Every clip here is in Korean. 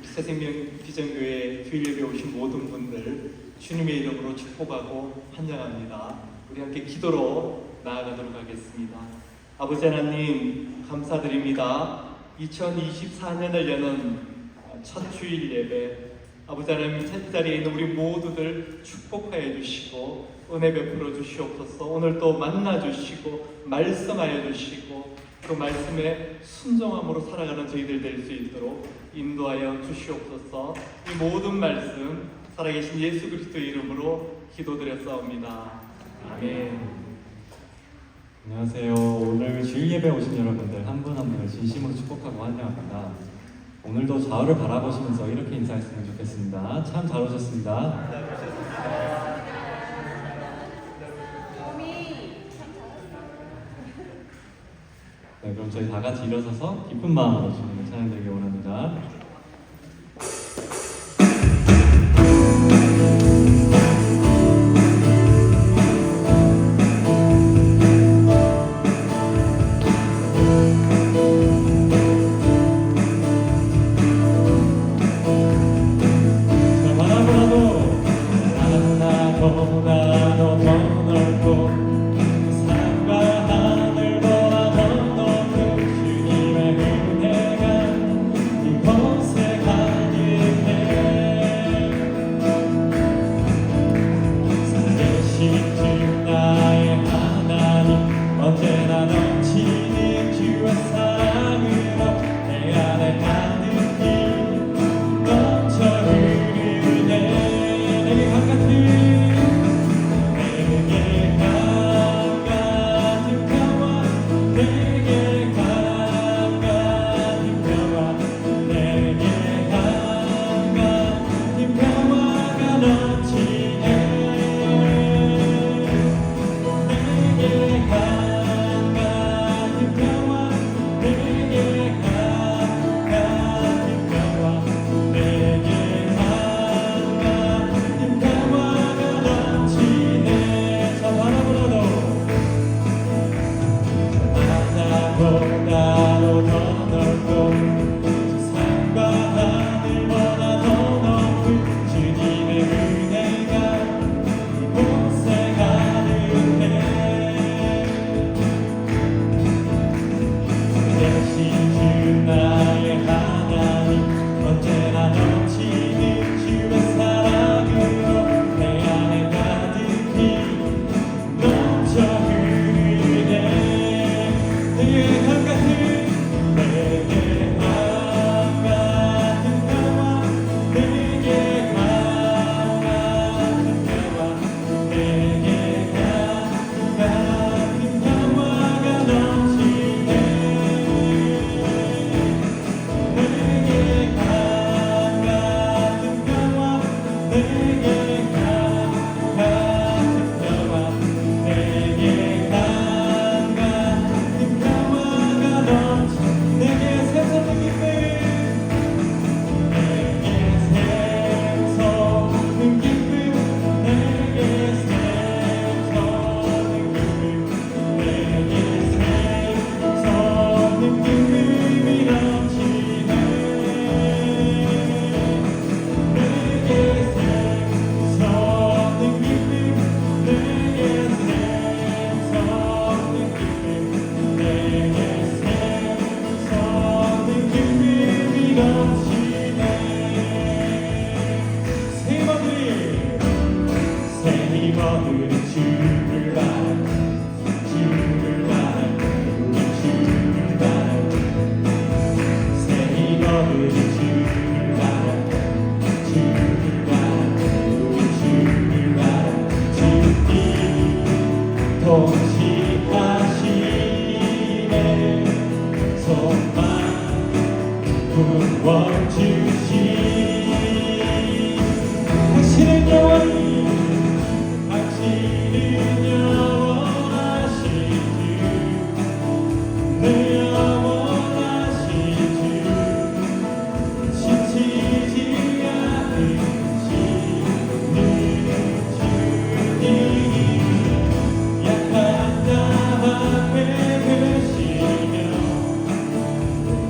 우리 새생명 비전교회 주일 예배 오신 모든 분들 주님의 이름으로 축복하고 환영합니다. 우리 함께 기도로 나아가도록 하겠습니다. 아버지 하나님 감사드립니다. 2024년을 여는 첫 주일 예배, 아버지 하나님 첫 자리에 있는 우리 모두들 축복하여 주시고 은혜 베풀어 주시옵소서. 오늘도 만나 주시고 말씀하여 주시고 그 말씀에 순종함으로 살아가는 저희들 될 수 있도록 인도하여 주시옵소서. 이 모든 말씀 살아계신 예수 그리스도의 이름으로 기도드렸사옵니다. 아멘. 안녕하세요. 오늘 주일 예배 오신 여러분들 한 분 한 분을 진심으로 축복하고 환영합니다. 오늘도 좌우를 바라보시면서 이렇게 인사했으면 좋겠습니다. 참 잘 오셨습니다. 네, 그럼 저희 다 같이 일어서서 기쁜 마음으로 주님을 찬양드리기 원합니다.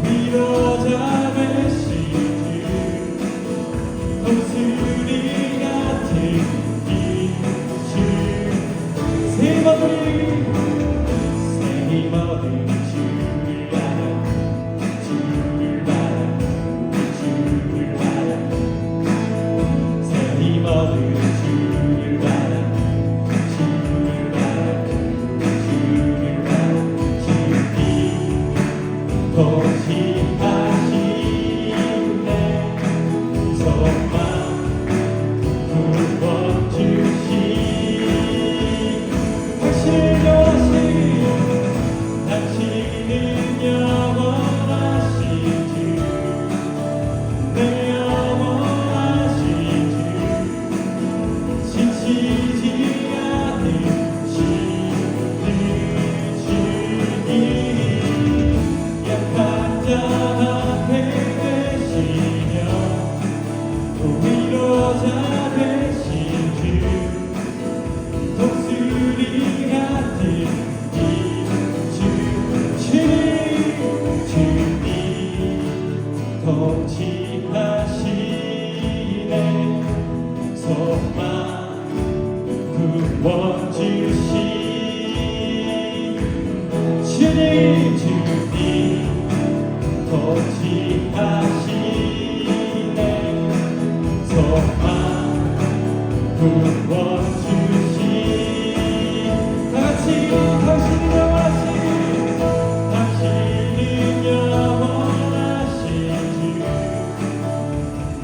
위로자 되시길 내 영원하신 주 지치지 않는 신의 주님 약한 자 앞에 되시며 위로자 되신 주 독수리 같은 이 주님 통치하시네 소망 구원 주신 주님 통치하시네 소망 구원 주신 다같이 당신은 영원하신 당신은 영원하신 주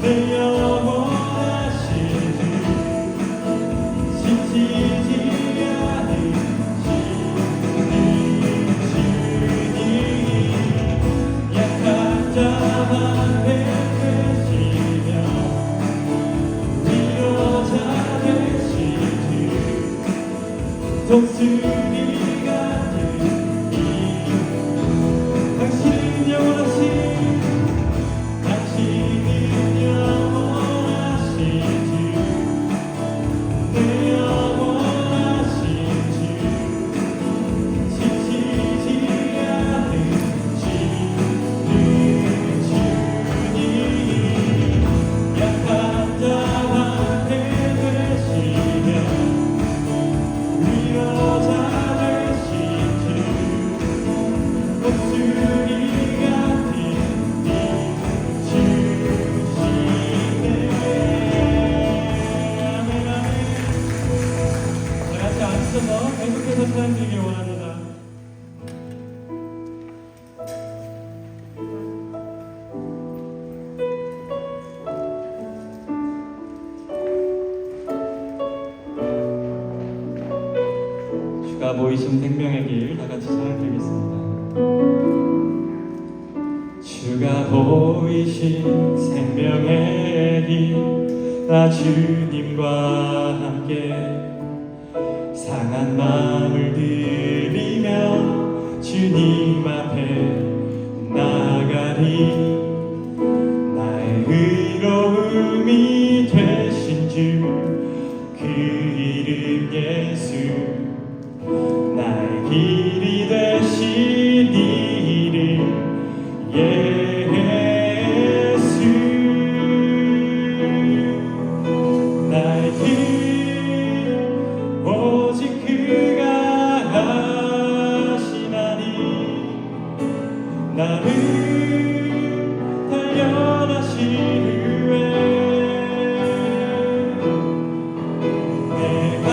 내 영원하신 주 지치지 않은 신의 주님 약한 자 앞에 되시며 위로자 되신 주 독수리 같은 이 당신은 영원하신 당신은 영원하신 주 내 영원하신 주 지치지 않는 신의 주님 약한 자 앞에 되시며 위로자 되신 주 독수리 같은 이 주시네 아멘 아멘 다같이 앉으셔서 계속해서 찬양드리길 원합니다. 주가 보이신 생명의 길 다같이 찬양드리겠습니다. 주가 보이신 생명의 길 나 주님과 함께 상한 마음을 들이며 주님 앞에 나가리 나의 의로움이 되신 주 그 이름 예수 나의 길이 되신 이름 예수 나의 길 오직 그가 하시나니 나를 단련하신 후에 내가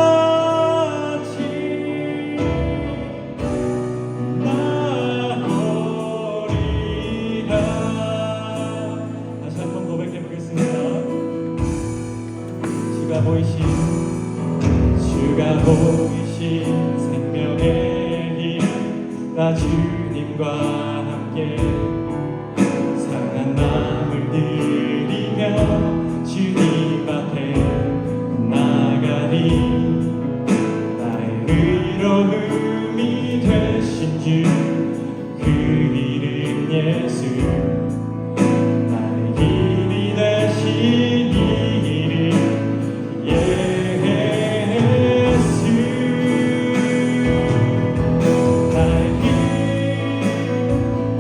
정금같이 나오리라 다시 한번 고백해 보겠습니다. 주가 보이신 생명의 길 나 주님과 함께 상한 마음을 들이며 주님 앞에 나가리 나의 의로움이 되신 주 그 이름 예수 나의 길이 되신 이름 예수 나의 길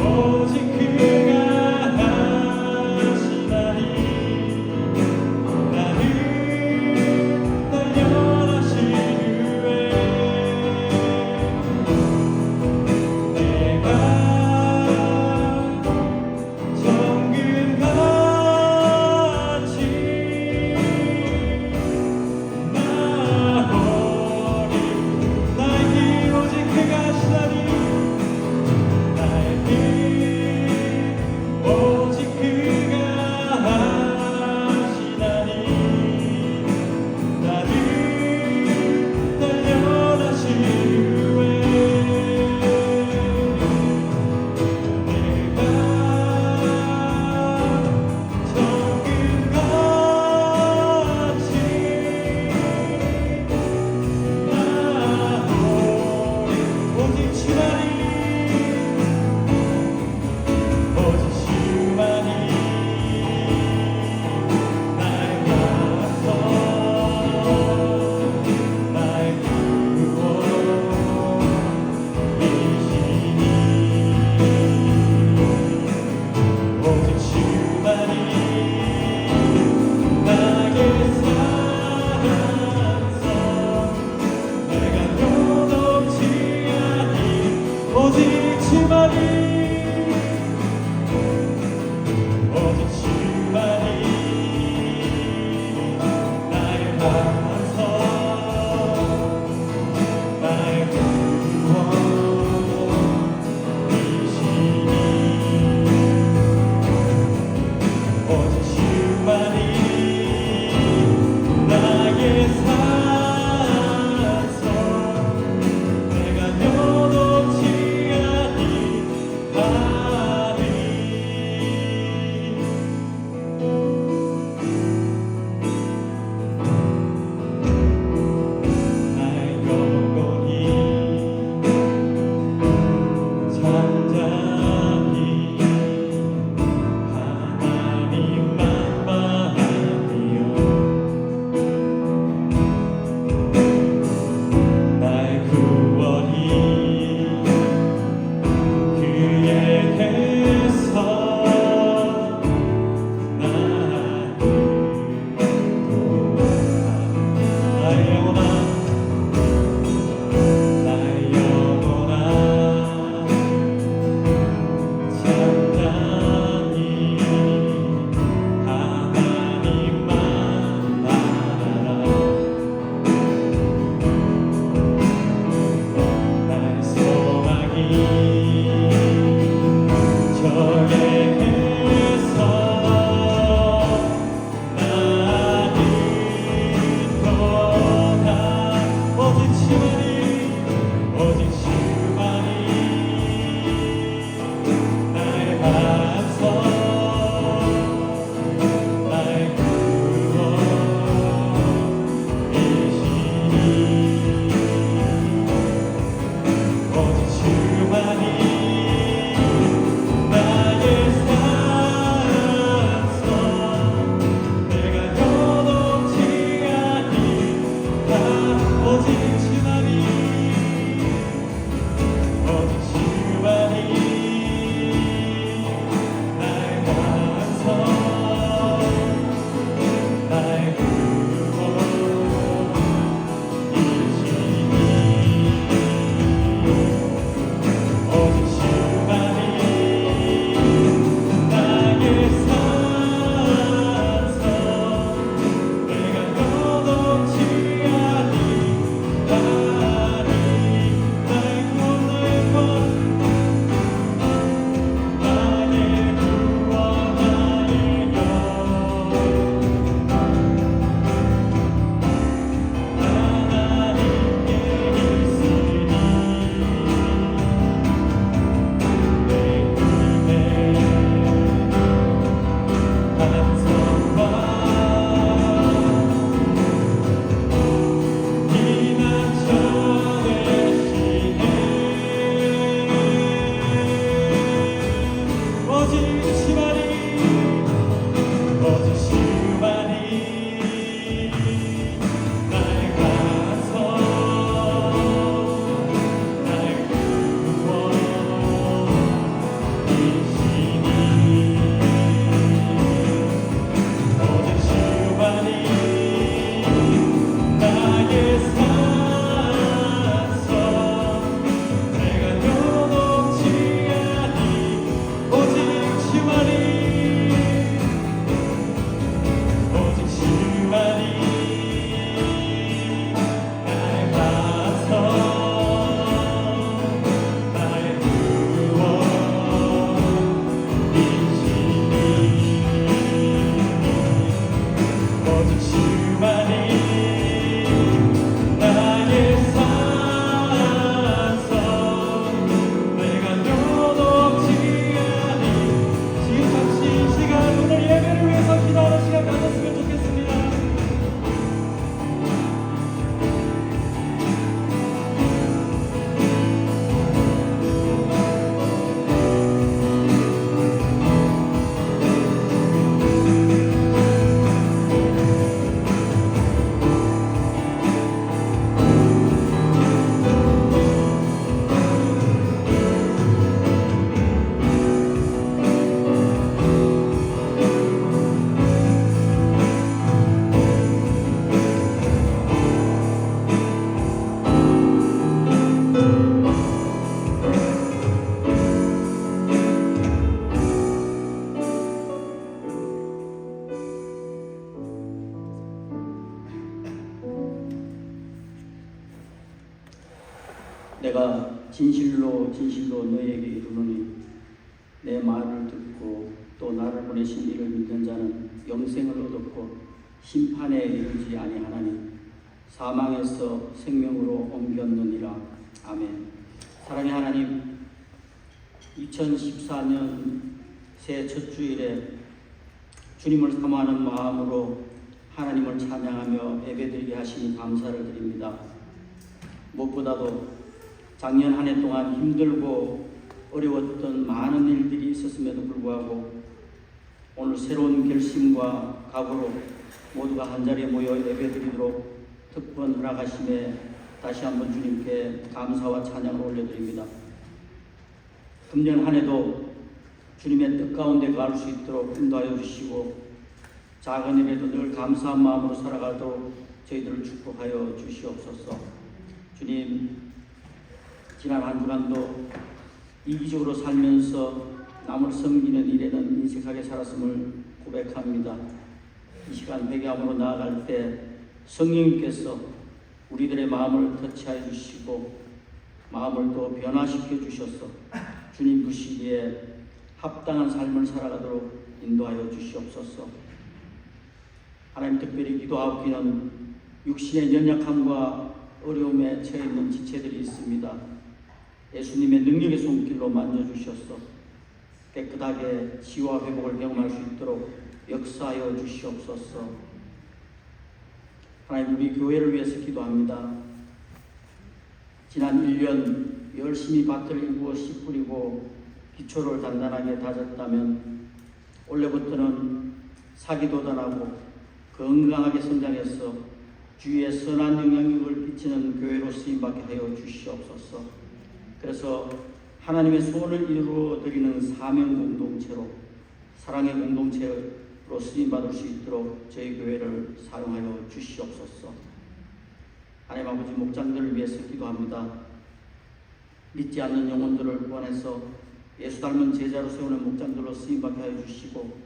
오직 그 내가 진실로 진실로 너희에게 이르노니 내 말을 듣고 또 나를 보내신 이를 믿는 자는 영생을 얻었고 심판에 이르지 아니하나니 사망에서 생명으로 옮겼느니라. 아멘. 사랑의 하나님, 2014년 새해 첫 주일에 주님을 사모하는 마음으로 하나님을 찬양하며 예배드리게 하시니 감사를 드립니다. 무엇보다도 작년 한 해 동안 힘들고 어려웠던 많은 일들이 있었음에도 불구하고 오늘 새로운 결심과 각오로 모두가 한자리에 모여 예배드리도록 특권 허락하심에 다시 한번 주님께 감사와 찬양을 올려드립니다. 금년 한 해도 주님의 뜻 가운데 가을 수 있도록 인도하여 주시고 작은 일에도 늘 감사한 마음으로 살아가도록 저희들을 축복하여 주시옵소서. 주님, 지난 한 주간도 이기적으로 살면서 남을 섬기는 일에는 인색하게 살았음을 고백합니다. 이 시간 회개함으로 나아갈 때 성령님께서 우리들의 마음을 터치하여 주시고 마음을 또 변화시켜 주셔서 주님 부시기에 합당한 삶을 살아가도록 인도하여 주시옵소서. 하나님, 특별히 기도하옵기는 육신의 연약함과 어려움에 처해 있는 지체들이 있습니다. 예수님의 능력의 손길로 만져주셔서 깨끗하게 치유와 회복을 경험할 수 있도록 역사하여 주시옵소서. 하나님, 우리 교회를 위해서 기도합니다. 지난 1년 열심히 밭을 일구어 씨 뿌리고 기초를 단단하게 다졌다면 올해부터는 사기도단하고 건강하게 성장해서 주위에 선한 영향력을 끼치는 교회로 쓰임받게 하여 주시옵소서. 그래서 하나님의 소원을 이루어드리는 사명 공동체로, 사랑의 공동체로 쓰임받을 수 있도록 저희 교회를 사용하여 주시옵소서. 하나님 아버지, 목장들을 위해서 기도합니다. 믿지 않는 영혼들을 구원해서 예수 닮은 제자로 세우는 목장들로 쓰임받게 하여 주시고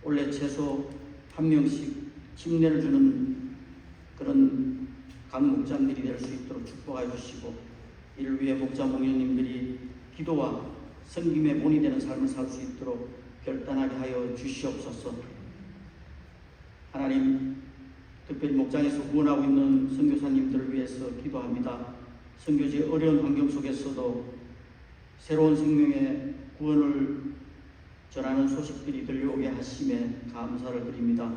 올해 최소 한 명씩 침례를 주는 그런 각 목장들이 될 수 있도록 축복하여 주시고 이를 위해 목자 목녀님들이 기도와 섬김의 본이 되는 삶을 살 수 있도록 결단하게 하여 주시옵소서. 하나님, 특별히 목장에서 후원하고 있는 선교사님들을 위해서 기도합니다. 선교지의 어려운 환경 속에서도 새로운 생명의 구원을 전하는 소식들이 들려오게 하심에 감사를 드립니다.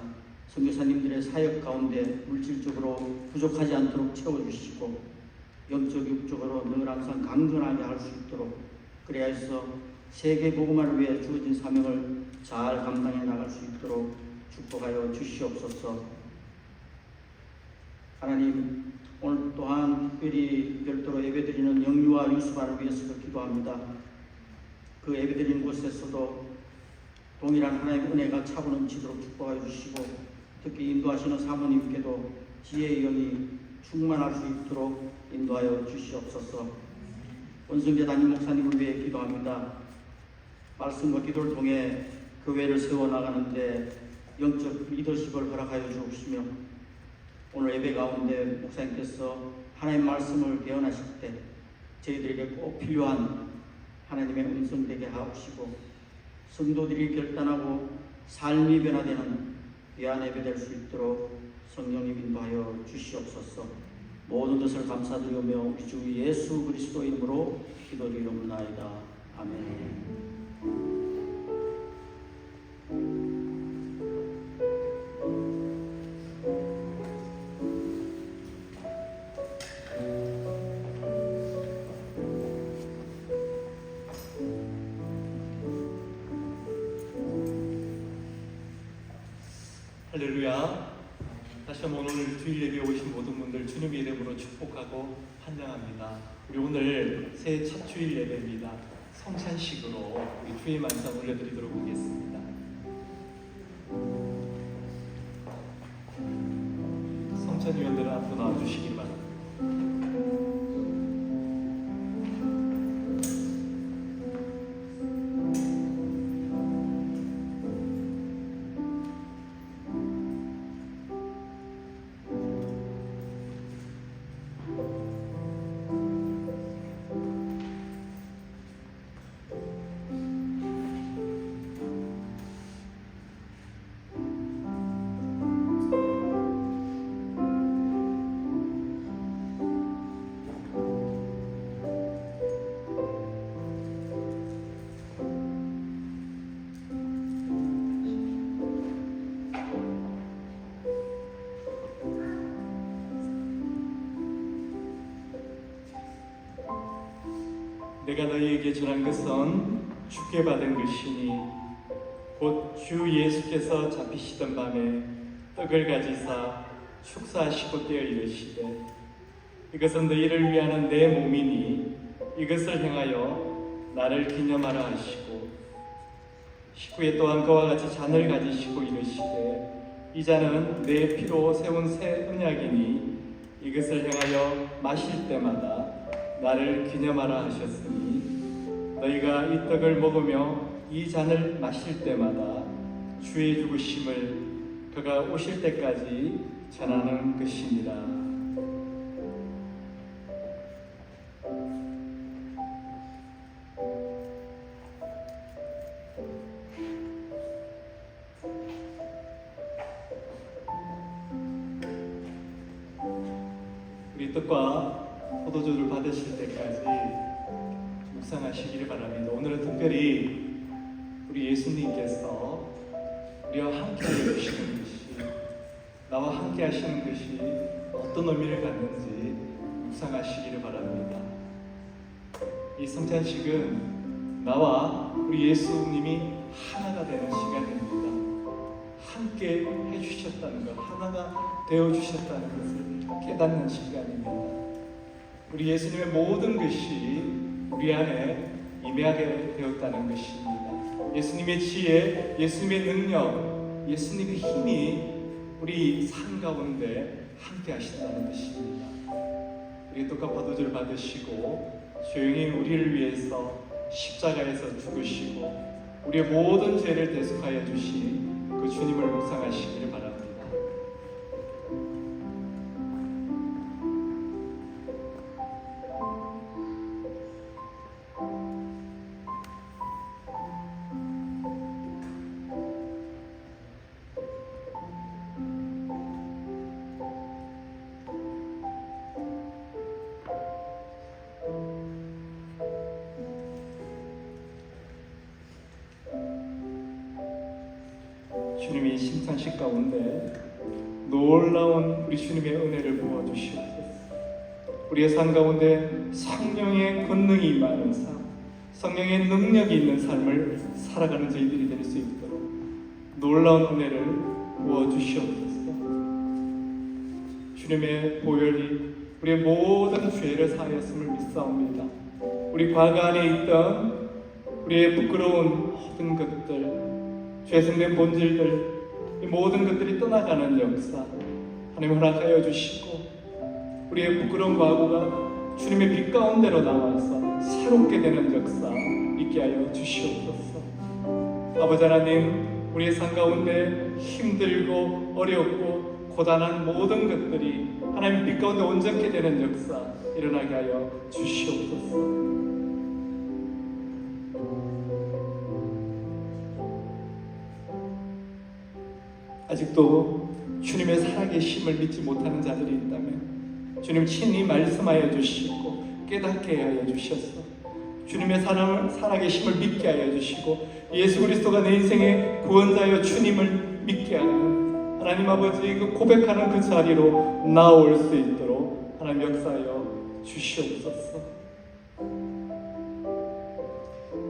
선교사님들의 사역 가운데 물질적으로 부족하지 않도록 채워주시고 영적 육적으로 늘 항상 강건하게 할 수 있도록 그래야 해서 세계 복음화를 위해 주어진 사명을 잘 감당해 나갈 수 있도록 축복하여 주시옵소서. 하나님, 오늘 또한 특별히 별도로 예배드리는 영유아 유수반을 위해서도 기도합니다. 그 예배드리는 곳에서도 동일한 하나님의 은혜가 차고 넘치도록 축복하여 주시고 특히 인도하시는 사모님께도 지혜의 영이 충만할 수 있도록 인도하여 주시옵소서. 원성재 담임 목사님을 위해 기도합니다. 말씀과 기도를 통해 교회를 세워나가는데 영적 리더십을 허락하여 주시며 오늘 예배 가운데 목사님께서 하나님의 말씀을 개헌하실 때 저희들에게 꼭 필요한 하나님의 음성 되게 하옵시고 성도들이 결단하고 삶이 변화되는 귀한 예배 될 수 있도록 성령님 인도하여 주시옵소서. 모든 것을 감사드리며 우리 주 예수 그리스도 이름으로 기도드리옵나이다. 아멘. 할렐루야. 다시 한번 오늘 주일 예배에 오신 모든 분들 주님의 이름으로 축복하고 환영합니다. 우리 오늘 새해 첫 주일 예배입니다. 성찬식으로 우리 주의 만상 올려드리도록 하겠습니다. 성찬위원들은 앞으로 나와주시기 바랍니다. 내가 너희에게 전한 것은 주께 받은 것이니 곧 주 예수께서 잡히시던 밤에 떡을 가지사 축사하시고 떼어 이르시되 이것은 너희를 위하는 내 몸이니 이것을 행하여 나를 기념하라 하시고 식후에 또한 그와 같이 잔을 가지시고 이르시되 이 잔은 내 피로 세운 새 언약이니 이것을 행하여 마실 때마다 나를 기념하라 하셨으니 너희가 이 떡을 먹으며 이 잔을 마실 때마다 주의 죽으심을 그가 오실 때까지 전하는 것이니라. 우리 떡과 포도주를 받으실 때까지 묵상하시기를 바랍니다. 오늘은 특별히 우리 예수님께서 우리와 함께 해주시는 것이, 나와 함께 하시는 것이 어떤 의미를 갖는지 묵상하시기를 바랍니다. 이 성찬식은 나와 우리 예수님이 하나가 되는 시간입니다. 함께 해주셨다는 것, 하나가 되어주셨다는 것을 깨닫는 시간입니다. 우리 예수님의 모든 것이 우리 안에 임하게 되었다는 것입니다. 예수님의 지혜, 예수님의 능력, 예수님의 힘이 우리 삶 가운데 함께 하신다는 것입니다. 우리 떡과 포도주를 받으시고 조용히 우리를 위해서 십자가에서 죽으시고 우리의 모든 죄를 대속하여 주신 그 주님을 묵상하시기를 바랍니다. 주님이 심산식 가운데 놀라운 우리 주님의 은혜를 부어주시옵소서. 우리의 삶 가운데 성령의 권능이 임하는 삶, 성령의 능력이 있는 삶을 살아가는 저희들이 될 수 있도록 놀라운 은혜를 부어주시옵소서. 주님의 보혈이 우리의 모든 죄를 사하였음을 믿사옵니다. 우리 과거 안에 있던 우리의 부끄러운 모든 것들, 죄성된 본질들, 이 모든 것들이 떠나가는 역사 하나님 허락하여 주시고 우리의 부끄러운 과거가 주님의 빛 가운데로 나와서 새롭게 되는 역사 있게 하여 주시옵소서. 아버지 하나님, 우리의 삶 가운데 힘들고 어렵고 고단한 모든 것들이 하나님 빛 가운데 온전케 되는 역사 일어나게 하여 주시옵소서. 아직도 주님의 살아계심을 믿지 못하는 자들이 있다면 주님 친히 말씀하여 주시고 깨닫게 하여 주셔서 주님의 살아계심을 믿게 하여 주시고 예수 그리스도가 내 인생의 구원자여 주님을 믿게 하는 하나님 아버지 그 고백하는 그 자리로 나올 수 있도록 하나님 역사하여 주시옵소서.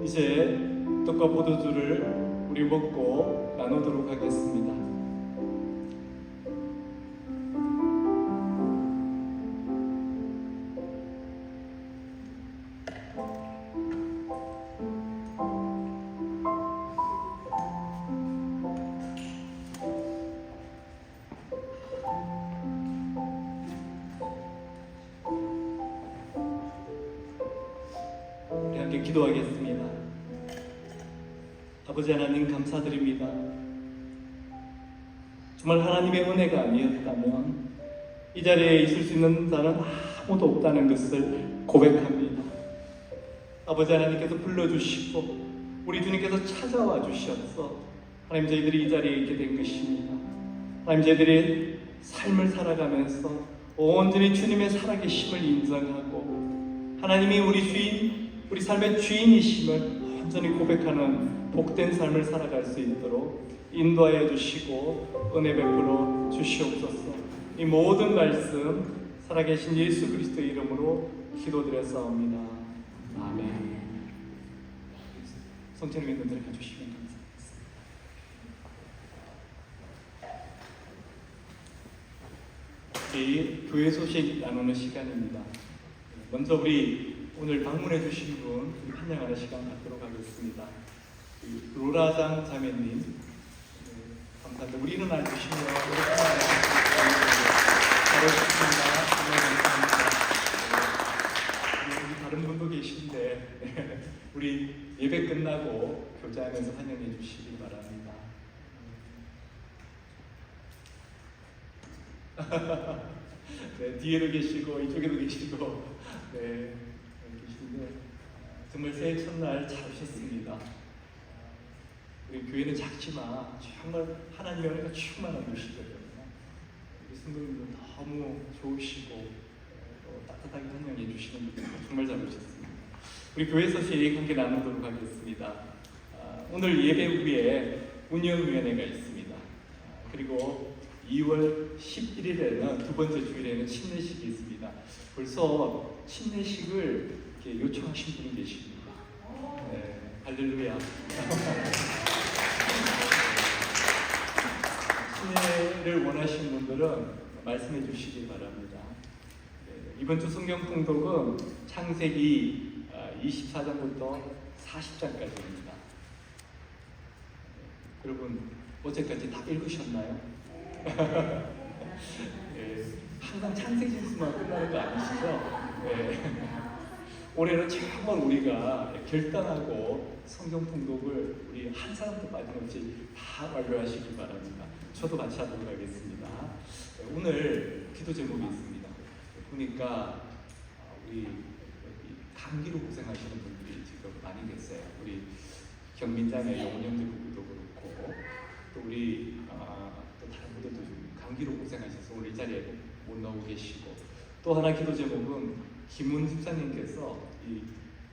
이제 떡과 포도주를 우리 먹고 나누도록 하겠습니다. 함께 기도하겠습니다. 아버지 하나님 감사드립니다. 정말 하나님의 은혜가 아니었다면 이 자리에 있을 수 있는 자는 아무도 없다는 것을 고백합니다. 아버지 하나님께서 불러주시고 우리 주님께서 찾아와 주셔서 하나님 저희들이 이 자리에 있게 된 것입니다. 하나님 저희들이 삶을 살아가면서 온전히 주님의 살아계심을 인정하고 하나님이 우리 주인, 우리 삶의 주인이심을 온전히 고백하는 복된 삶을 살아갈 수 있도록 인도하여 주시고 은혜 베풀어 주시옵소서. 이 모든 말씀 살아계신 예수 그리스도의 이름으로 기도드렸사옵니다. 아멘. 성찬 의원님들 해주시면 감사하겠습니다. 이 교회 소식 나누는 시간입니다. 먼저 우리 오늘 방문해 주신 분 환영하는 시간 갖도록 하겠습니다. 로라장 자매님, 감사합니다. 우리 일어나 주시면 잘해주십니다. 우리 다른 분도 계신데 우리 예배 끝나고 교제하면서 환영해 주시기 바랍니다. 네, 뒤에도 계시고 이쪽에도 계시고 네, 계신데 정말 새해 첫날 잘 오셨습니다. 우리 교회는 작지만 정말 하나님의 은혜가 충만한 곳이거든요. 우리 성도님도 너무 좋으시고 또 따뜻하게 환영해 주시는 분들 정말 잘 오셨습니다. 우리 교회 소식 함께 나누도록 하겠습니다. 오늘 예배 후에 운영위원회가 있습니다. 그리고 2월 11일에는 두 번째 주일에는 침례식이 있습니다. 벌써 침례식을 이렇게 요청하신 분이 계십니다. 네, 할렐루야. 침례를 원하시는 분들은 말씀해 주시기 바랍니다. 네, 이번 주 성경 통독은 창세기 24장부터 40장까지입니다. 여러분 어제까지 다 읽으셨나요? 네, 항상 창세기에서만 끝나는 거 아니시죠? 네. 올해는 정말 우리가 결단하고 성경 통독을 우리 한 사람도 빠짐없이 다 완료하시기 바랍니다. 저도 같이 하도록 하겠습니다. 네, 오늘 기도 제목이 있습니다. 보니까 우리 감기로 고생하시는 분들이 지금 많이 계세요. 우리 경민장의 영훈 형제 부부도 그렇고 또 우리 또 다른 분들도 좀 감기로 고생하셔서 오늘 이 자리에 못 나오고 계시고 또 하나 기도 제목은 김훈 집사님께서 이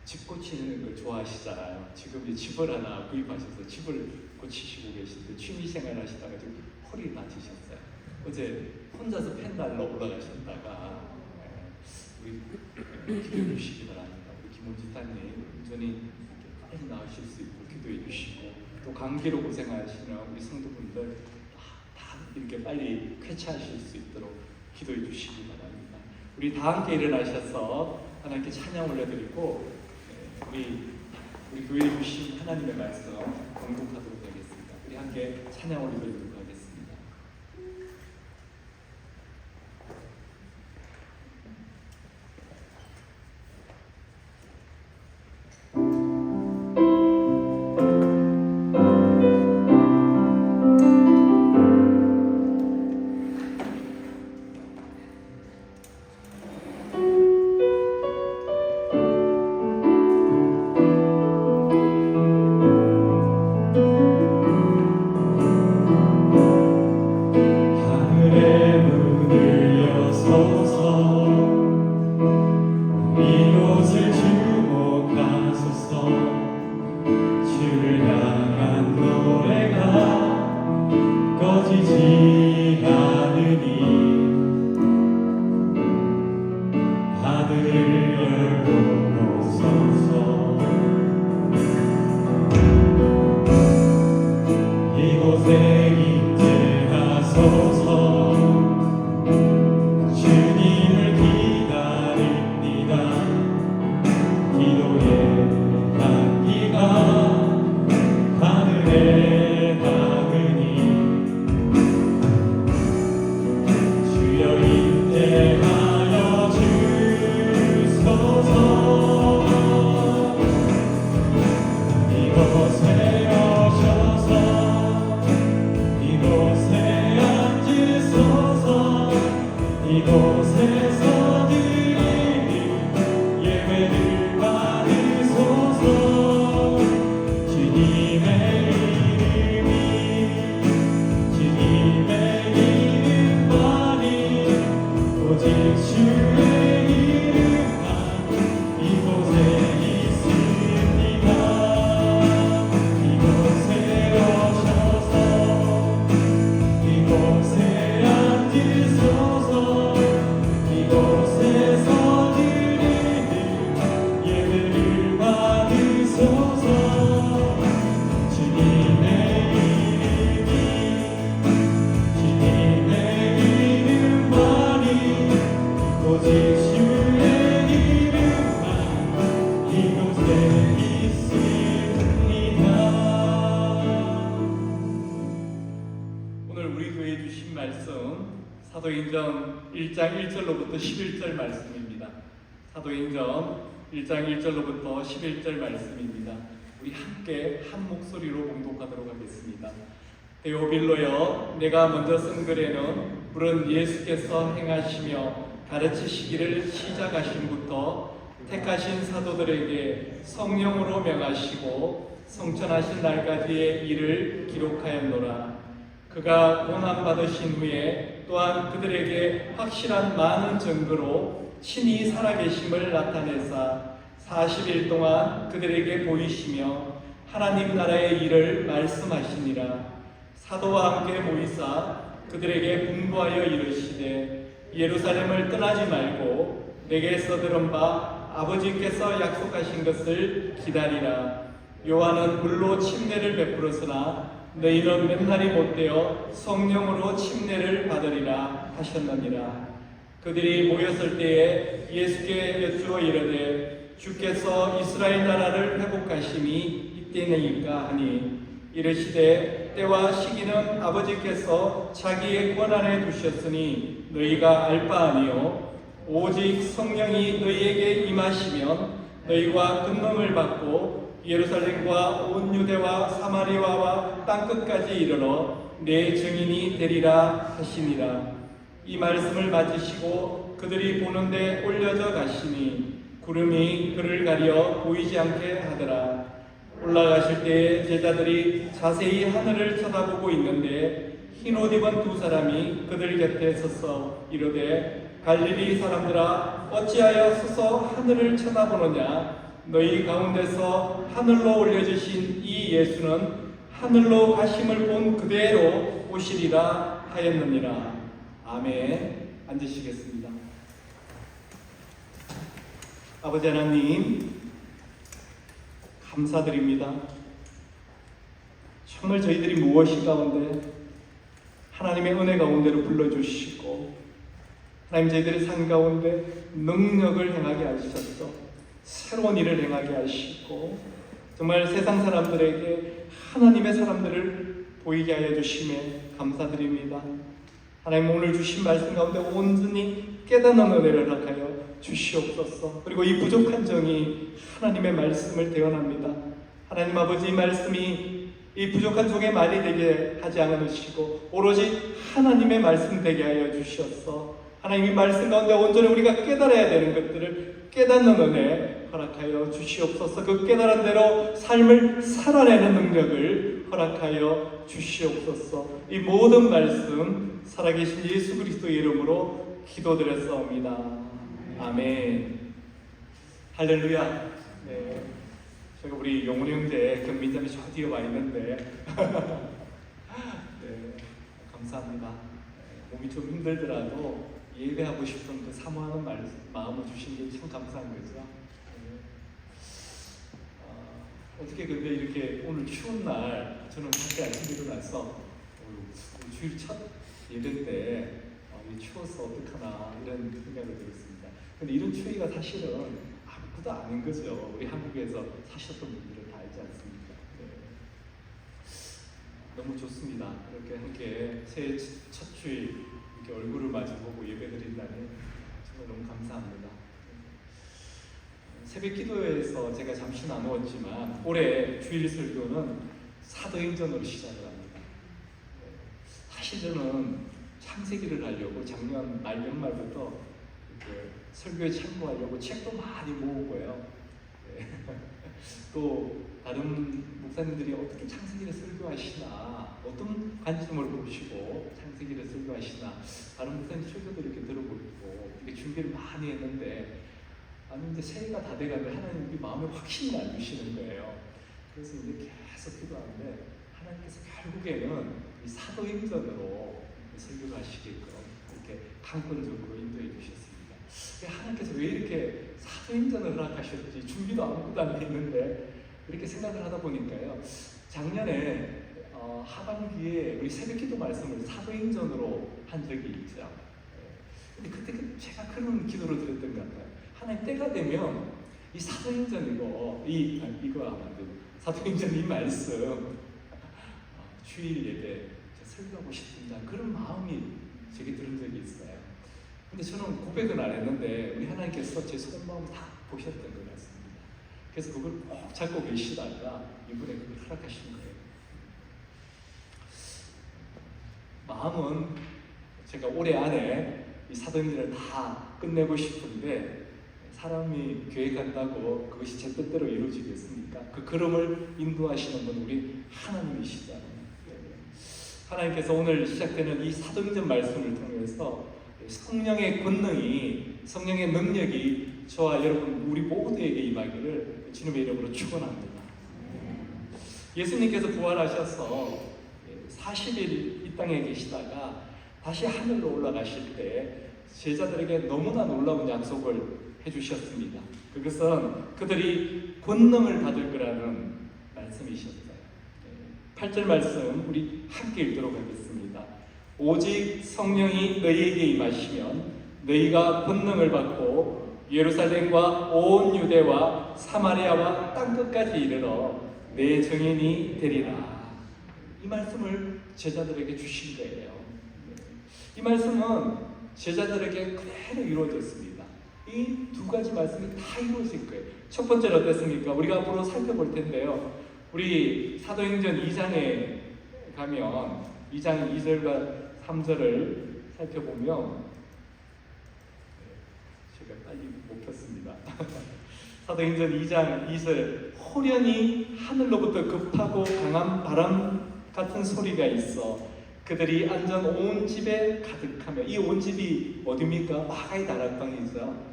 집 고치는 걸 좋아하시잖아요. 지금 이 집을 하나 구입하셔서 집을 고치시고 계신데 취미생활 하시다가 지금 허리 다치셨어요. 어제 혼자서 펜달러 올라가셨다가 우리 기도해 주시기 바랍니다. 우리 김훈 집사님 온전히 빨리 나으실 수 있고 기도해 주시고 또 감기로 고생하시는 우리 성도분들 다 이렇게 빨리 쾌차하실 수 있도록 기도해 주시기 바랍니다. 우리 다 함께 일어나셔서 하나님께 찬양 올려드리고 우리 교회에 주신 하나님의 말씀 공독하도록 하겠습니다. 우리 함께 찬양 올려드리도록 하겠습니다. 이곳에 앉으소서 사도행전 1장 1절로부터 11절 말씀입니다. 사도행전 1장 1절로부터 11절 말씀입니다. 우리 함께 한 목소리로 봉독하도록 하겠습니다. 데오빌로여, 내가 먼저 쓴 글에는 물은 예수께서 행하시며 가르치시기를 시작하심부터 택하신 사도들에게 성령으로 명하시고 성천하신 날까지의 일을 기록하였노라. 그가 고난받으신 후에 또한 그들에게 확실한 많은 증거로 친히 살아계심을 나타내사 40일 동안 그들에게 보이시며 하나님 나라의 일을 말씀하시니라. 사도와 함께 모이사 그들에게 분부하여 이르시되 예루살렘을 떠나지 말고 내게서 들은 바 아버지께서 약속하신 것을 기다리라. 요한은 물로 침례를 베풀었으나 너희는 맨날이 못되어 성령으로 침례를 받으리라 하셨느니라. 그들이 모였을 때에 예수께 여쭈어 이르되 주께서 이스라엘 나라를 회복하심이 이때니까 하니 이르시되 때와 시기는 아버지께서 자기의 권한에 두셨으니 너희가 알 바 아니요 오직 성령이 너희에게 임하시면 너희가 권능을 받고 예루살렘과 온 유대와 사마리아와 땅끝까지 이르러 내 증인이 되리라 하시니라. 이 말씀을 맞으시고 그들이 보는데 올려져 가시니 구름이 그를 가려 보이지 않게 하더라. 올라가실 때에 제자들이 자세히 하늘을 쳐다보고 있는데 흰옷 입은 두 사람이 그들 곁에 서서 이르되 갈릴리 사람들아 어찌하여 서서 하늘을 쳐다보느냐. 너희 가운데서 하늘로 올려주신 이 예수는 하늘로 가심을 본 그대로 오시리라 하였느니라. 아멘. 앉으시겠습니다. 아버지 하나님, 감사드립니다. 정말 저희들이 무엇이 가운데 하나님의 은혜 가운데로 불러주시고 하나님 저희들의 삶 가운데 능력을 행하게 하셔서 새로운 일을 행하게 하시고 정말 세상 사람들에게 하나님의 사람들을 보이게 하여 주심에 감사드립니다. 하나님 오늘 주신 말씀 가운데 온전히 깨닫는 은혜를 허락하여 주시옵소서. 그리고 이 부족한 정이 하나님의 말씀을 대언합니다. 하나님 아버지, 이 말씀이 이 부족한 종의 말이 되게 하지 않으시고 오로지 하나님의 말씀 되게 하여 주시옵소서. 하나님의 말씀 가운데 온전히 우리가 깨달아야 되는 것들을 깨닫는 은혜 허락하여 주시옵소서. 그 깨달은 대로 삶을 살아내는 능력을 허락하여 주시옵소서. 이 모든 말씀 살아계신 예수 그리스도의 이름으로 기도드렸사옵니다. 아멘. 할렐루야. 네, 제가 우리 용훈 형제 경민장이 저 뒤에 와 있는데 네, 감사합니다. 몸이 좀 힘들더라도 예배하고 싶은 그 사모하는 마음을 주신 게 참 감사한 거죠. 네. 어떻게 근데 이렇게 오늘 추운 날 저는 밖에 아침에 일어나서 주일 첫 예배 때 추워서 어떡하나 이런 생각을 들었습니다. 근데 이런 추위가 사실은 아무것도 아닌 거죠. 우리 한국에서 사셨던 분들은 다 알지 않습니까? 네. 너무 좋습니다. 이렇게 함께 새해 첫 주일 이렇게 얼굴을 마주보고 예배드린다니 정말 너무 감사합니다. 새벽 기도회에서 제가 잠시 나누었지만 올해 주일 설교는 사도행전으로 시작을 합니다. 사실 저는 창세기를 하려고 작년 말 연말부터 이렇게 설교에 참고하려고 책도 많이 모으고요. 네. 또 다른 목사님들이 어떻게 창세기를 설교하시나, 어떤 관점을 보시고 창세기를 설교하시나, 다른 목사님 설교도 이렇게 들어보고 이렇게 준비를 많이 했는데 아니 이제 새해가 다 돼가면 하나님 우리 마음에 확신이 안 주시는 거예요. 그래서 이제 계속 기도하는데 하나님께서 결국에는 이 사도행전으로 설교를 하시게끔 이렇게 강권적으로 인도해 주셨습니다. 하나님께서 왜 이렇게 사도행전을 허락하셨지, 준비도 아무것도 안 돼 있는데 이렇게 생각을 하다 보니까요, 작년에 하반기에 우리 새벽기도 말씀을 사도행전으로 한 적이 있죠. 근데 그때 제가 그런 기도를 드렸던 것 같아요. 하나님 때가 되면 이 사도행전 이거 사도행전 이 말씀 주일 예배 설교하고 싶습니다. 그런 마음이 제게 들은 적이 있어요. 근데 저는 고백은 안 했는데 우리 하나님께서 제 속마음을 다 보셨던 것 같습니다. 그래서 그걸 꼭 잡고 계시다가 이번에 그걸 허락하신 거예요. 마음은 제가 올해 안에 이 사도행전을 다 끝내고 싶은데 사람이 교회 간다고 그것이 제 뜻대로 이루어지겠습니까? 그 걸음을 인도하시는 분은 우리 하나님이시잖아요. 하나님께서 오늘 시작되는 이 사도행전 말씀을 통해서 성령의 권능이, 성령의 능력이 저와 여러분 우리 모두에게 임하기를 주님의 이름으로 축원합니다. 예수님께서 부활하셔서 40일 이 땅에 계시다가 다시 하늘로 올라가실 때 제자들에게 너무나 놀라운 약속을 해주셨습니다. 그것은 그들이 권능을 받을 거라는 말씀이셨어요. 8절 말씀 우리 함께 읽도록 하겠습니다. 오직 성령이 너희에게 임하시면 너희가 권능을 받고 예루살렘과 온 유대와 사마리아와 땅끝까지 이르러 내 증인이 되리라. 이 말씀을 제자들에게 주신 거예요. 이 말씀은 제자들에게 그대로 이루어졌습니다. 이 두 가지 말씀이 다 이루어질 거예요. 첫 번째는 어땠습니까? 우리가 앞으로 살펴볼 텐데요. 우리 사도행전 2장에 가면 2장 2절과 3절을 살펴보면 제가 빨리 못 폈습니다. 사도행전 2장 2절 호련히 하늘로부터 급하고 강한 바람 같은 소리가 있어 그들이 앉은 온 집에 가득하며 이 온 집이 어디입니까? 마가의 다락방이죠.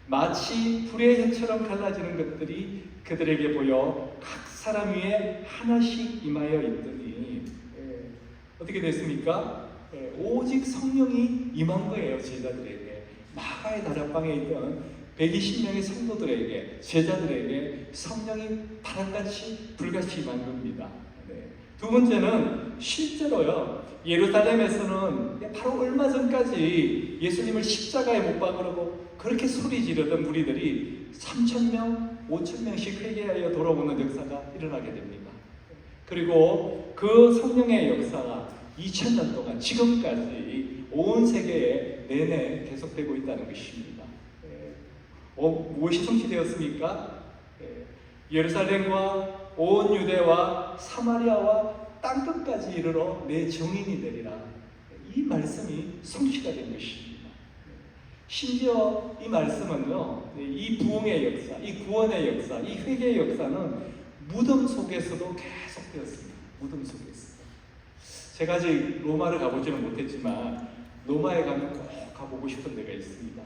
마치 불의 혀처럼 갈라지는 것들이 그들에게 보여 각 사람 위에 하나씩 임하여 있더니 어떻게 됐습니까? 오직 성령이 임한 거예요. 제자들에게 마가의 다락방에 있던 120명의 성도들에게 제자들에게 성령이 바람같이 불같이 임한 겁니다. 두 번째는 실제로요. 예루살렘에서는 바로 얼마 전까지 예수님을 십자가에 못 박으려고 그렇게 소리 지르던 무리들이 3,000명, 5,000명씩 회개하여 돌아오는 역사가 일어나게 됩니다. 그리고 그 성령의 역사가 2000년 동안 지금까지 온 세계에 내내 계속되고 있다는 것입니다. 무엇이 성취되었습니까? 예루살렘과 온 유대와 사마리아와 땅끝까지 이르러 내 증인이 되리라. 이 말씀이 성취가 된 것입니다. 심지어 이 말씀은요, 이 부흥의 역사, 이 구원의 역사, 이 회개의 역사는 무덤 속에서도 계속되었습니다. 무덤 속에서. 제가 아직 로마를 가보지는 못했지만 로마에 가면 꼭 가보고 싶은 데가 있습니다.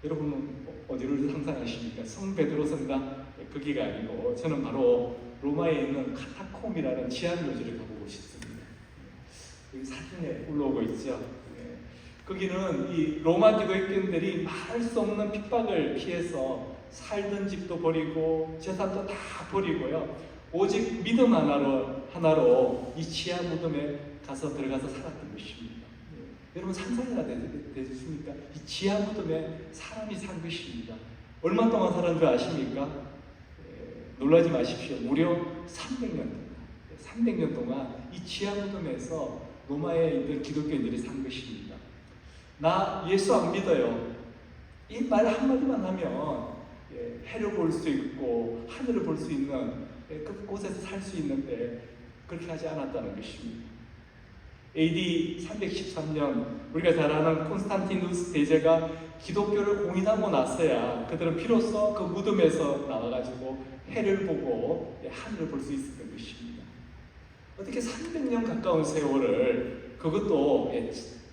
여러분은 어디를 상상하십니까? 성 베드로성당 거기가 아니고 저는 바로 로마에 있는 카타콤이라는 지하묘지를 가보고 싶습니다. 여기 사진에 올라오고 있죠. 거기는 이 로마 기독교인들이 말할 수 없는 핍박을 피해서 살던 집도 버리고 재산도 다 버리고요. 오직 믿음 하나로 이 지하 무덤에 가서 들어가서 살았던 것입니다. 여러분 상상이나 되셨습니까? 이 지하 무덤에 사람이 산 것입니다. 얼마 동안 살은 줄 아십니까? 놀라지 마십시오. 무려 300년 동안. 300년 동안 이 지하 무덤에서 로마에 있는 기독교인들이 산 것입니다. 나 예수 안 믿어요. 이 말 한마디만 하면 해를 볼 수 있고 하늘을 볼 수 있는 그곳에서 살 수 있는데 그렇게 하지 않았다는 것입니다. AD 313년 우리가 잘 아는 콘스탄티누스 대제가 기독교를 공인하고 나서야 그들은 비로소 그 무덤에서 나와가지고 해를 보고 하늘을 볼 수 있었던 것입니다. 어떻게 300년 가까운 세월을 그것도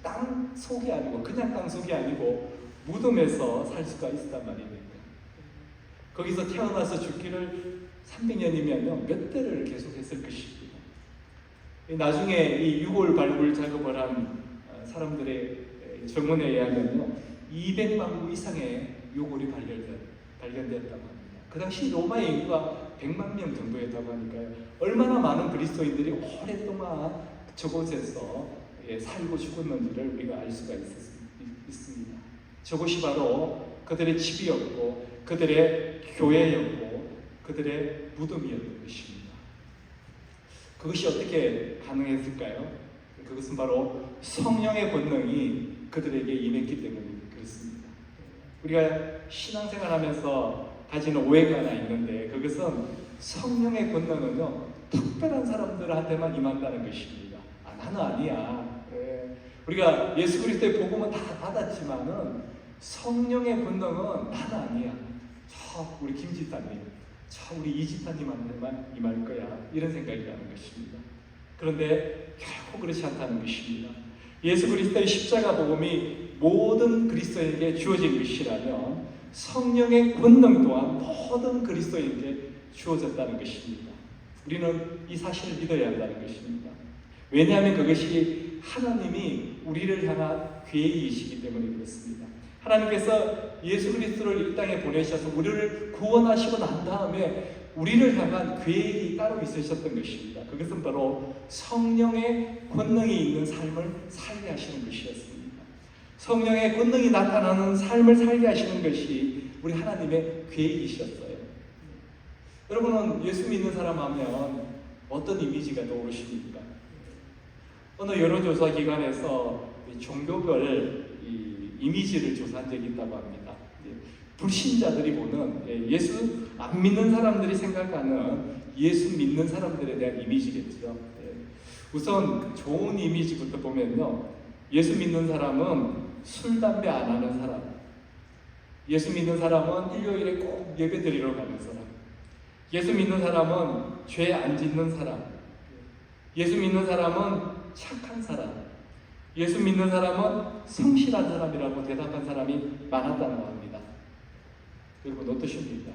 땅 속이 아니고 그냥 땅 속이 아니고 무덤에서 살 수가 있었단 말입니다. 거기서 태어나서 죽기를 300년이면 몇 대를 계속했을 것입니다. 나중에 이 유골 발굴 작업을 한 사람들의 증언에 의하면요 200만 구 이상의 유골이 발견되었다고 합니다. 그 당시 로마의 인구가 100만 명 정도였다고 하니까요 얼마나 많은 그리스도인들이 오랫동안 저곳에서 살고 죽었는지를 우리가 알 수가 있습니다. 저곳이 바로 그들의 집이었고 그들의 교회였고 그들의 무덤이었던 것입니다. 그것이 어떻게 가능했을까요? 그것은 바로 성령의 권능이 그들에게 임했기 때문에 그렇습니다. 우리가 신앙생활하면서 가지는 오해가 하나 있는데 그것은 성령의 권능은요 특별한 사람들한테만 임한다는 것입니다. 나는 아니야. 우리가 예수 그리스도의 복음은 다 받았지만은 성령의 권능은 나는 아니야. 저 우리 김 집사님, 저 우리 이 집사님한테만 임할 거야. 이런 생각이라는 것입니다. 그런데 결코 그렇지 않다는 것입니다. 예수 그리스도의 십자가 복음이 모든 그리스도인에게 주어진 것이라면 성령의 권능 또한 모든 그리스도인에게 주어졌다는 것입니다. 우리는 이 사실을 믿어야 한다는 것입니다. 왜냐하면 그것이 하나님이 우리를 향한 계획이시기 때문에 그렇습니다. 하나님께서 예수 그리스도를 이 땅에 보내셔서 우리를 구원하시고 난 다음에 우리를 향한 계획이 따로 있으셨던 것입니다. 그것은 바로 성령의 권능이 있는 삶을 살게 하시는 것이었습니다. 성령의 권능이 나타나는 삶을 살게 하시는 것이 우리 하나님의 계획이셨어요. 여러분은 예수 믿는 사람 하면 어떤 이미지가 떠오르십니까? 어느 여론조사 기관에서 종교별 이미지를 조사한 적이 있다고 합니다. 불신자들이 보는 예수 안 믿는 사람들이 생각하는 예수 믿는 사람들에 대한 이미지겠죠. 우선 좋은 이미지부터 보면요, 예수 믿는 사람은 술, 담배 안 하는 사람, 예수 믿는 사람은 일요일에 꼭 예배 드리러 가는 사람, 예수 믿는 사람은 죄 안 짓는 사람, 예수 믿는 사람은 착한 사람, 예수 믿는 사람은 성실한 사람이라고 대답한 사람이 많았다는 겁니다. 여러분 어떠십니까?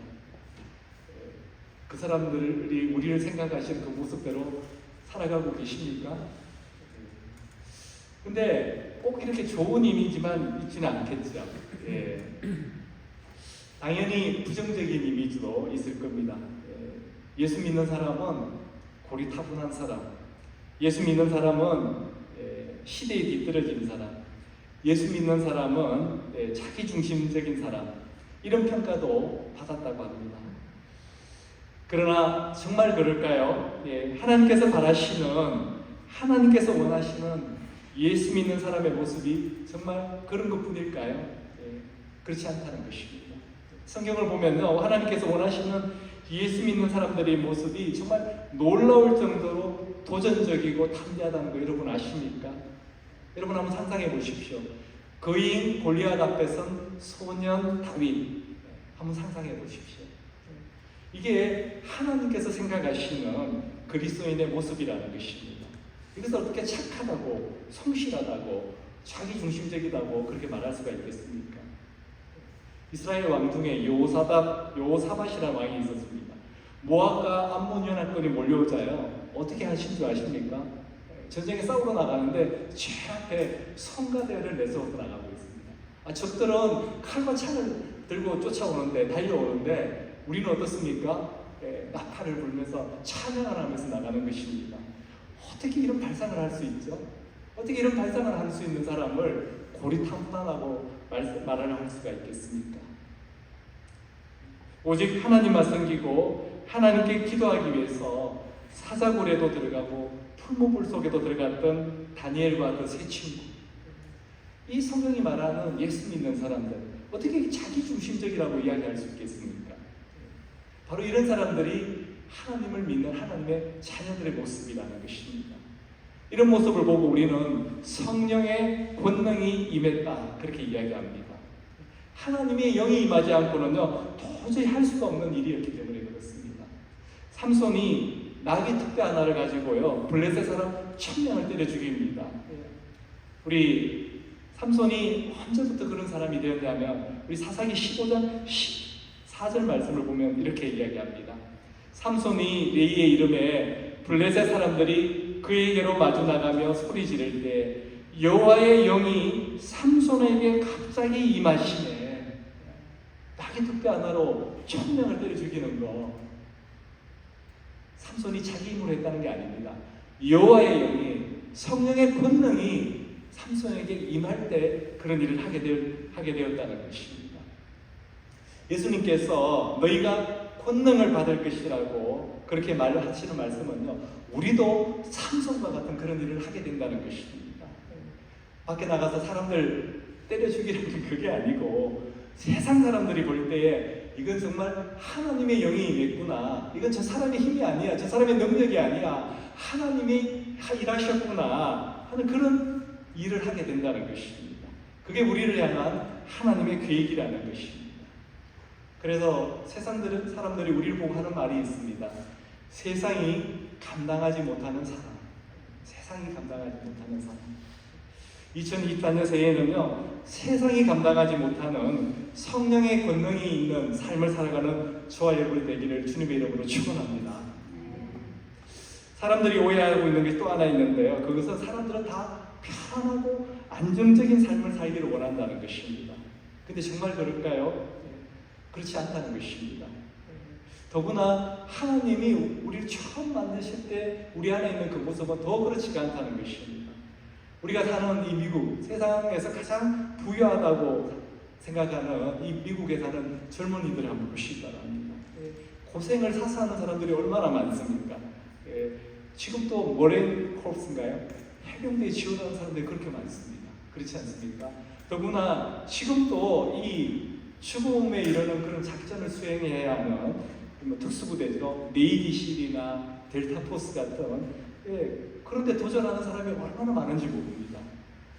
그 사람들이 우리를 생각하시는 그 모습대로 살아가고 계십니까? 근데 꼭 이렇게 좋은 이미지만 있지는 않겠죠. 당연히 부정적인 이미지도 있을 겁니다. 예수 믿는 사람은 고리타분한 사람, 예수 믿는 사람은 시대에 뒤떨어진 사람, 예수 믿는 사람은 자기 중심적인 사람, 이런 평가도 받았다고 합니다. 그러나 정말 그럴까요? 하나님께서 바라시는, 하나님께서 원하시는 예수 믿는 사람의 모습이 정말 그런 것뿐일까요? 그렇지 않다는 것입니다. 성경을 보면요, 하나님께서 원하시는 예수 믿는 사람들의 모습이 정말 놀라울 정도로 도전적이고 담대하다는 거 여러분 아십니까? 여러분 한번 상상해 보십시오. 거인 골리앗 앞에선 소년 다윗, 한번 상상해 보십시오. 이게 하나님께서 생각하시는 그리스도인의 모습이라는 것입니다. 이것을 어떻게 착하다고, 성실하다고, 자기중심적이다고 그렇게 말할 수가 있겠습니까? 이스라엘 왕 중에 여호사밧이라는 왕이 있었습니다. 모압과 암몬 연합군이 몰려오자요, 어떻게 하신 줄 아십니까? 전쟁에 싸우러 나가는데 제 앞에 성가대를 내세워서 나가고 있습니다. 적들은 칼과 창을 들고 쫓아오는데, 달려오는데 우리는 어떻습니까? 나팔을 불면서 찬양을 하면서 나가는 것입니다. 어떻게 이런 발상을 할 수 있죠? 어떻게 이런 발상을 할 수 있는 사람을 고리타분하다고 말을 할 수가 있겠습니까? 오직 하나님만 섬기고 하나님께 기도하기 위해서 사자굴에도 들어가고 풀무불 속에도 들어갔던 다니엘과 그 세 친구, 이 성경이 말하는 예수 믿는 사람들, 어떻게 자기중심적이라고 이야기할 수 있겠습니까? 바로 이런 사람들이 하나님을 믿는 하나님의 자녀들의 모습이라는 것입니다. 이런 모습을 보고 우리는 성령의 권능이 임했다, 그렇게 이야기합니다. 하나님의 영이 임하지 않고는요 도저히 할 수가 없는 일이었기 때문에 그렇습니다. 삼손이 나귀 특대 하나를 가지고요 블레셋 사람 1000명을 때려 죽입니다. 우리 삼손이 언제부터 그런 사람이 되었냐면, 우리 사사기 15장 14절 말씀을 보면 이렇게 이야기합니다. 삼손이 레이의 이름에 블레셋 사람들이 그에게로 마주 나가며 소리 지를 때 여호와의 영이 삼손에게 갑자기 임하시네. 나귀 특대 하나로 1000명을 때려 죽이는 거, 삼손이 자기 힘으로 했다는 게 아닙니다. 여호와의 영이, 성령의 권능이 삼손에게 임할 때 그런 일을 하게 되었다는 것입니다. 예수님께서 너희가 권능을 받을 것이라고 그렇게 말하시는 말씀은요, 우리도 삼손과 같은 그런 일을 하게 된다는 것입니다. 밖에 나가서 사람들 때려 죽이라는 게 그게 아니고, 세상 사람들이 볼 때에 이건 정말 하나님의 영이 임했구나, 이건 저 사람의 힘이 아니야, 저 사람의 능력이 아니야, 하나님이 일하셨구나 하는 그런 일을 하게 된다는 것입니다. 그게 우리를 향한 하나님의 계획이라는 것입니다. 그래서 사람들이 우리를 보고 하는 말이 있습니다. 세상이 감당하지 못하는 사람, 세상이 감당하지 못하는 사람. 2024년 새해에는요, 세상이 감당하지 못하는 성령의 권능이 있는 삶을 살아가는 저와 여러분이 되기를 주님의 이름으로 축원합니다. 사람들이 오해하고 있는 게 또 하나 있는데요, 그것은 사람들은 다 편안하고 안정적인 삶을 살기를 원한다는 것입니다. 근데 정말 그럴까요? 그렇지 않다는 것입니다. 더구나 하나님이 우리를 처음 만드실 때 우리 안에 있는 그 모습은 더 그렇지가 않다는 것입니다. 우리가 사는 이 미국, 세상에서 가장 부유하다고 생각하는 이 미국에 사는 젊은이들을 한번 보시기 바랍니다. 고생을 사서 하는 사람들이 얼마나 많습니까? 지금도 머레인 콜프스인가요? 해병대에 지원하는 사람들이 그렇게 많습니다. 그렇지 않습니까? 더구나 지금도 이 죽음에 이르는 그런 작전을 수행해야 하는 특수부대죠. 네이비실이나 델타포스 같은, 그런데 도전하는 사람이 얼마나 많은지 모릅니다.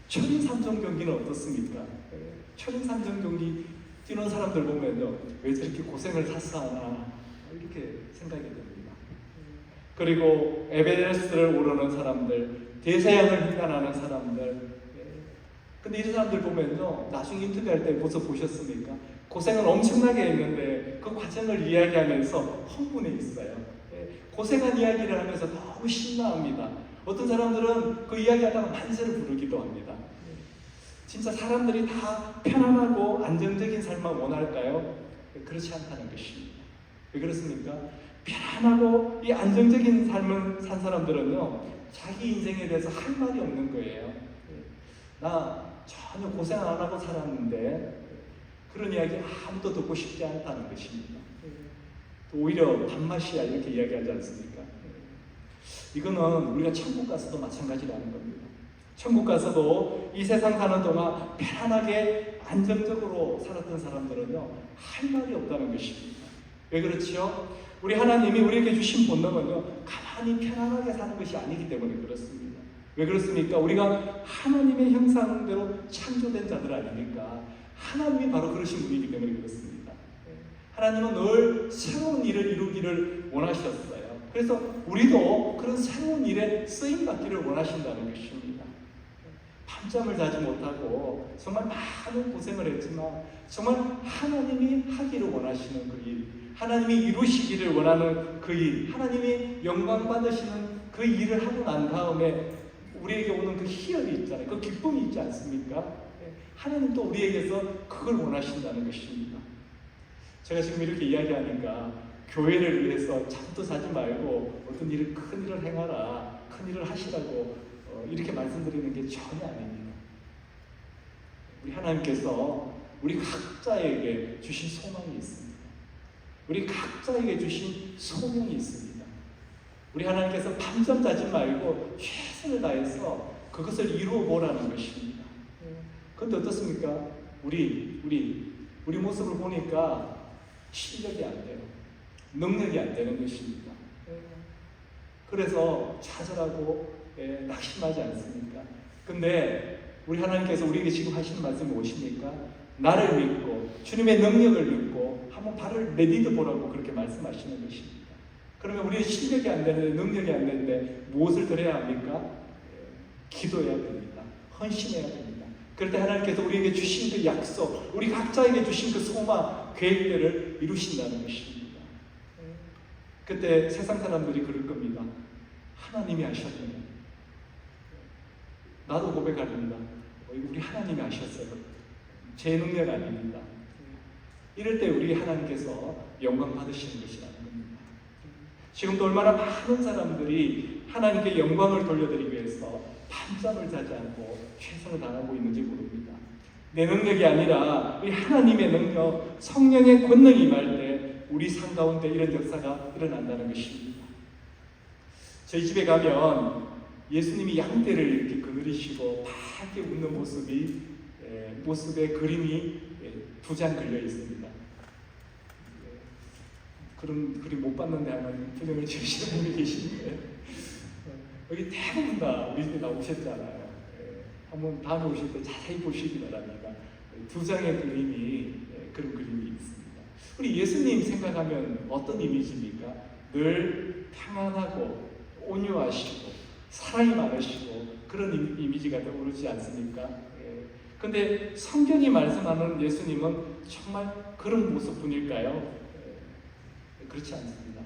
천인삼종 경기는 어떻습니까? 천인삼종 경기 뛰는 사람들 보면요, 왜 저렇게 고생을 샀어 하나 이렇게 생각이 됩니다. 그리고 에베레스트를 오르는 사람들, 대서양을 횡단하는 사람들, 근데 이런 사람들 보면요, 나중에 인터뷰할 때 벌써 보셨습니까? 고생을 엄청나게 했는데 그 과정을 이야기하면서 흥분해 있어요. 고생한 이야기를 하면서 너무 신나합니다. 어떤 사람들은 그 이야기하다가 만세를 부르기도 합니다. 진짜 사람들이 다 편안하고 안정적인 삶만 원할까요? 그렇지 않다는 것입니다. 왜 그렇습니까? 편안하고 이 안정적인 삶을 산 사람들은요, 자기 인생에 대해서 할 말이 없는 거예요. 나 전혀 고생 안 하고 살았는데 그런 이야기 아무도 듣고 싶지 않다는 것입니다. 또 오히려 밥맛이야 이렇게 이야기하지 않습니까? 이거는 우리가 천국 가서도 마찬가지라는 겁니다. 천국 가서도 이 세상 사는 동안 편안하게 안정적으로 살았던 사람들은요, 할 말이 없다는 것입니다. 왜 그렇지요? 우리 하나님이 우리에게 주신 본능은요, 가만히 편안하게 사는 것이 아니기 때문에 그렇습니다. 왜 그렇습니까? 우리가 하나님의 형상대로 창조된 자들 아닙니까? 하나님이 바로 그러신 분이기 때문에 그렇습니다. 하나님은 늘 새로운 일을 이루기를 원하셨어요. 그래서 우리도 그런 새로운 일에 쓰임받기를 원하신다는 것입니다. 밤잠을 자지 못하고 정말 많은 고생을 했지만 정말 하나님이 하기를 원하시는 그 일, 하나님이 이루시기를 원하는 그 일, 하나님이 영광 받으시는 그 일을 하고 난 다음에 우리에게 오는 그 희열이 있잖아요. 그 기쁨이 있지 않습니까? 하나님도 우리에게서 그걸 원하신다는 것입니다. 제가 지금 이렇게 이야기하니까 교회를 위해서 잠도 자지 말고 어떤 일을, 큰 일을 행하라, 큰 일을 하시라고 이렇게 말씀드리는 게 전혀 아닙니다. 우리 하나님께서 우리 각자에게 주신 소망이 있습니다. 우리 각자에게 주신 소명이 있습니다. 우리 하나님께서 밤잠 자지 말고 최선을 다해서 그것을 이루어 보라는 것입니다. 그런데 어떻습니까? 우리 모습을 보니까 실력이 안 돼요. 능력이 안 되는 것입니다. 그래서 좌절하고 낙심하지 않습니까? 근데 우리 하나님께서 우리에게 지금 하시는 말씀이 무엇입니까? 나를 믿고 주님의 능력을 믿고 한번 발을 내디뎌 보라고 그렇게 말씀하시는 것입니다. 그러면 우리의 실력이 안 되는데, 능력이 안 되는데 무엇을 드려야 합니까? 기도해야 됩니다. 헌신해야 됩니다. 그럴 때 하나님께서 우리에게 주신 그 약속, 우리 각자에게 주신 그 소망, 계획들을 이루신다는 것입니다. 그때 세상 사람들이 그럴 겁니다. 하나님이 하셨네요. 나도 고백합니다. 우리 하나님이 하셨어요. 제 능력 아닙니다. 이럴 때 우리 하나님께서 영광 받으시는 것이라는 겁니다. 지금도 얼마나 많은 사람들이 하나님께 영광을 돌려드리기 위해서 밤잠을 자지 않고 최선을 다하고 있는지 모릅니다. 내 능력이 아니라 우리 하나님의 능력, 성령의 권능이 임할 때 우리 삶 가운데 이런 역사가 일어난다는 것입니다. 저희 집에 가면 예수님이 양떼를 이렇게 그늘이시고 밝게 웃는 모습의 그림이 2장 걸려 있습니다. 그런 그림 못 봤는데 아마 분명히 지으시는 분이 계신데 여기 대부분 다 우리 집에 나오셨잖아요. 한번 다음에 오실 때 자세히 보시기 바랍니다. 2장의 그림이 그런 그림이 있습니다. 우리 예수님 생각하면 어떤 이미지입니까? 늘 평안하고 온유하시고 사랑이 많으시고 그런 이미지가 떠오르지 않습니까? 근데 성경이 말씀하는 예수님은 정말 그런 모습뿐일까요? 그렇지 않습니다.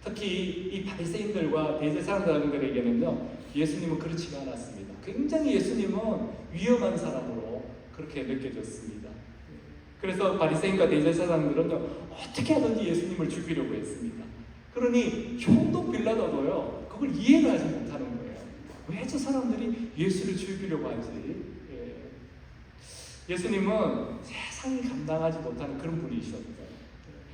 특히 이 바리새인들과 대제사장들에게는요, 예수님은 그렇지가 않았습니다. 굉장히 예수님은 위험한 사람으로 그렇게 느껴졌습니다. 그래서 바리새인과 대제사장들은요, 어떻게 하든지 예수님을 죽이려고 했습니다. 그러니 총독 빌라도도요, 그걸 이해를 하지 못하는 거예요. 왜 저 사람들이 예수를 죽이려고 하지? 예수님은 세상이 감당하지 못하는 그런 분이셨어요.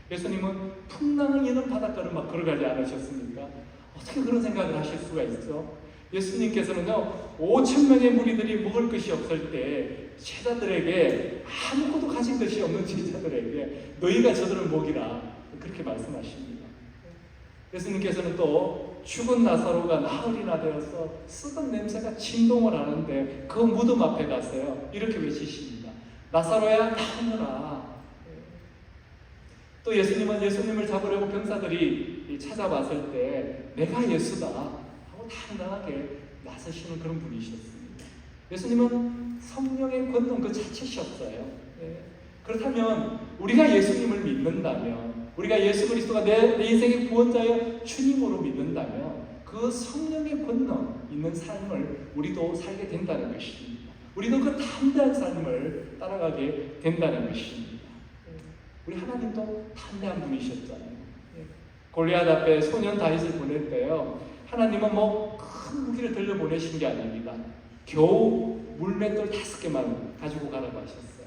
예수님은 풍랑을 이는 바닷가를 막 걸어가지 않으셨습니까? 어떻게 그런 생각을 하실 수가 있죠? 예수님께서는요, 5,000명의 무리들이 먹을 것이 없을 때 제자들에게, 아무것도 가진 것이 없는 제자들에게 너희가 저들을 먹이라, 그렇게 말씀하십니다. 예수님께서는 또 죽은 나사로가 나흘이나 되어서 썩은 냄새가 진동을 하는데 그 무덤 앞에 가서요, 이렇게 외치십니다. 나사로야 나오너라. 또 예수님을 잡으려고 병사들이 찾아왔을 때 내가 예수다 하고 당당하게 나서시는 그런 분이셨습니다. 예수님은 성령의 권능 그 자체셨어요. 그렇다면 우리가 예수님을 믿는다면, 우리가 예수 그리스도가 내 인생의 구원자여 주님으로 믿는다면 그 성령의 권능 있는 삶을 우리도 살게 된다는 것입니다. 우리도 그 담대한 삶을 따라가게 된다는 것입니다. 우리 하나님도 담대한 분이셨잖아요. 골리앗 앞에 소년 다윗을 보낼 때요, 하나님은 큰 무기를 들려 보내신 게 아닙니다. 겨우 물맷돌 5개만 가지고 가라고 하셨어요.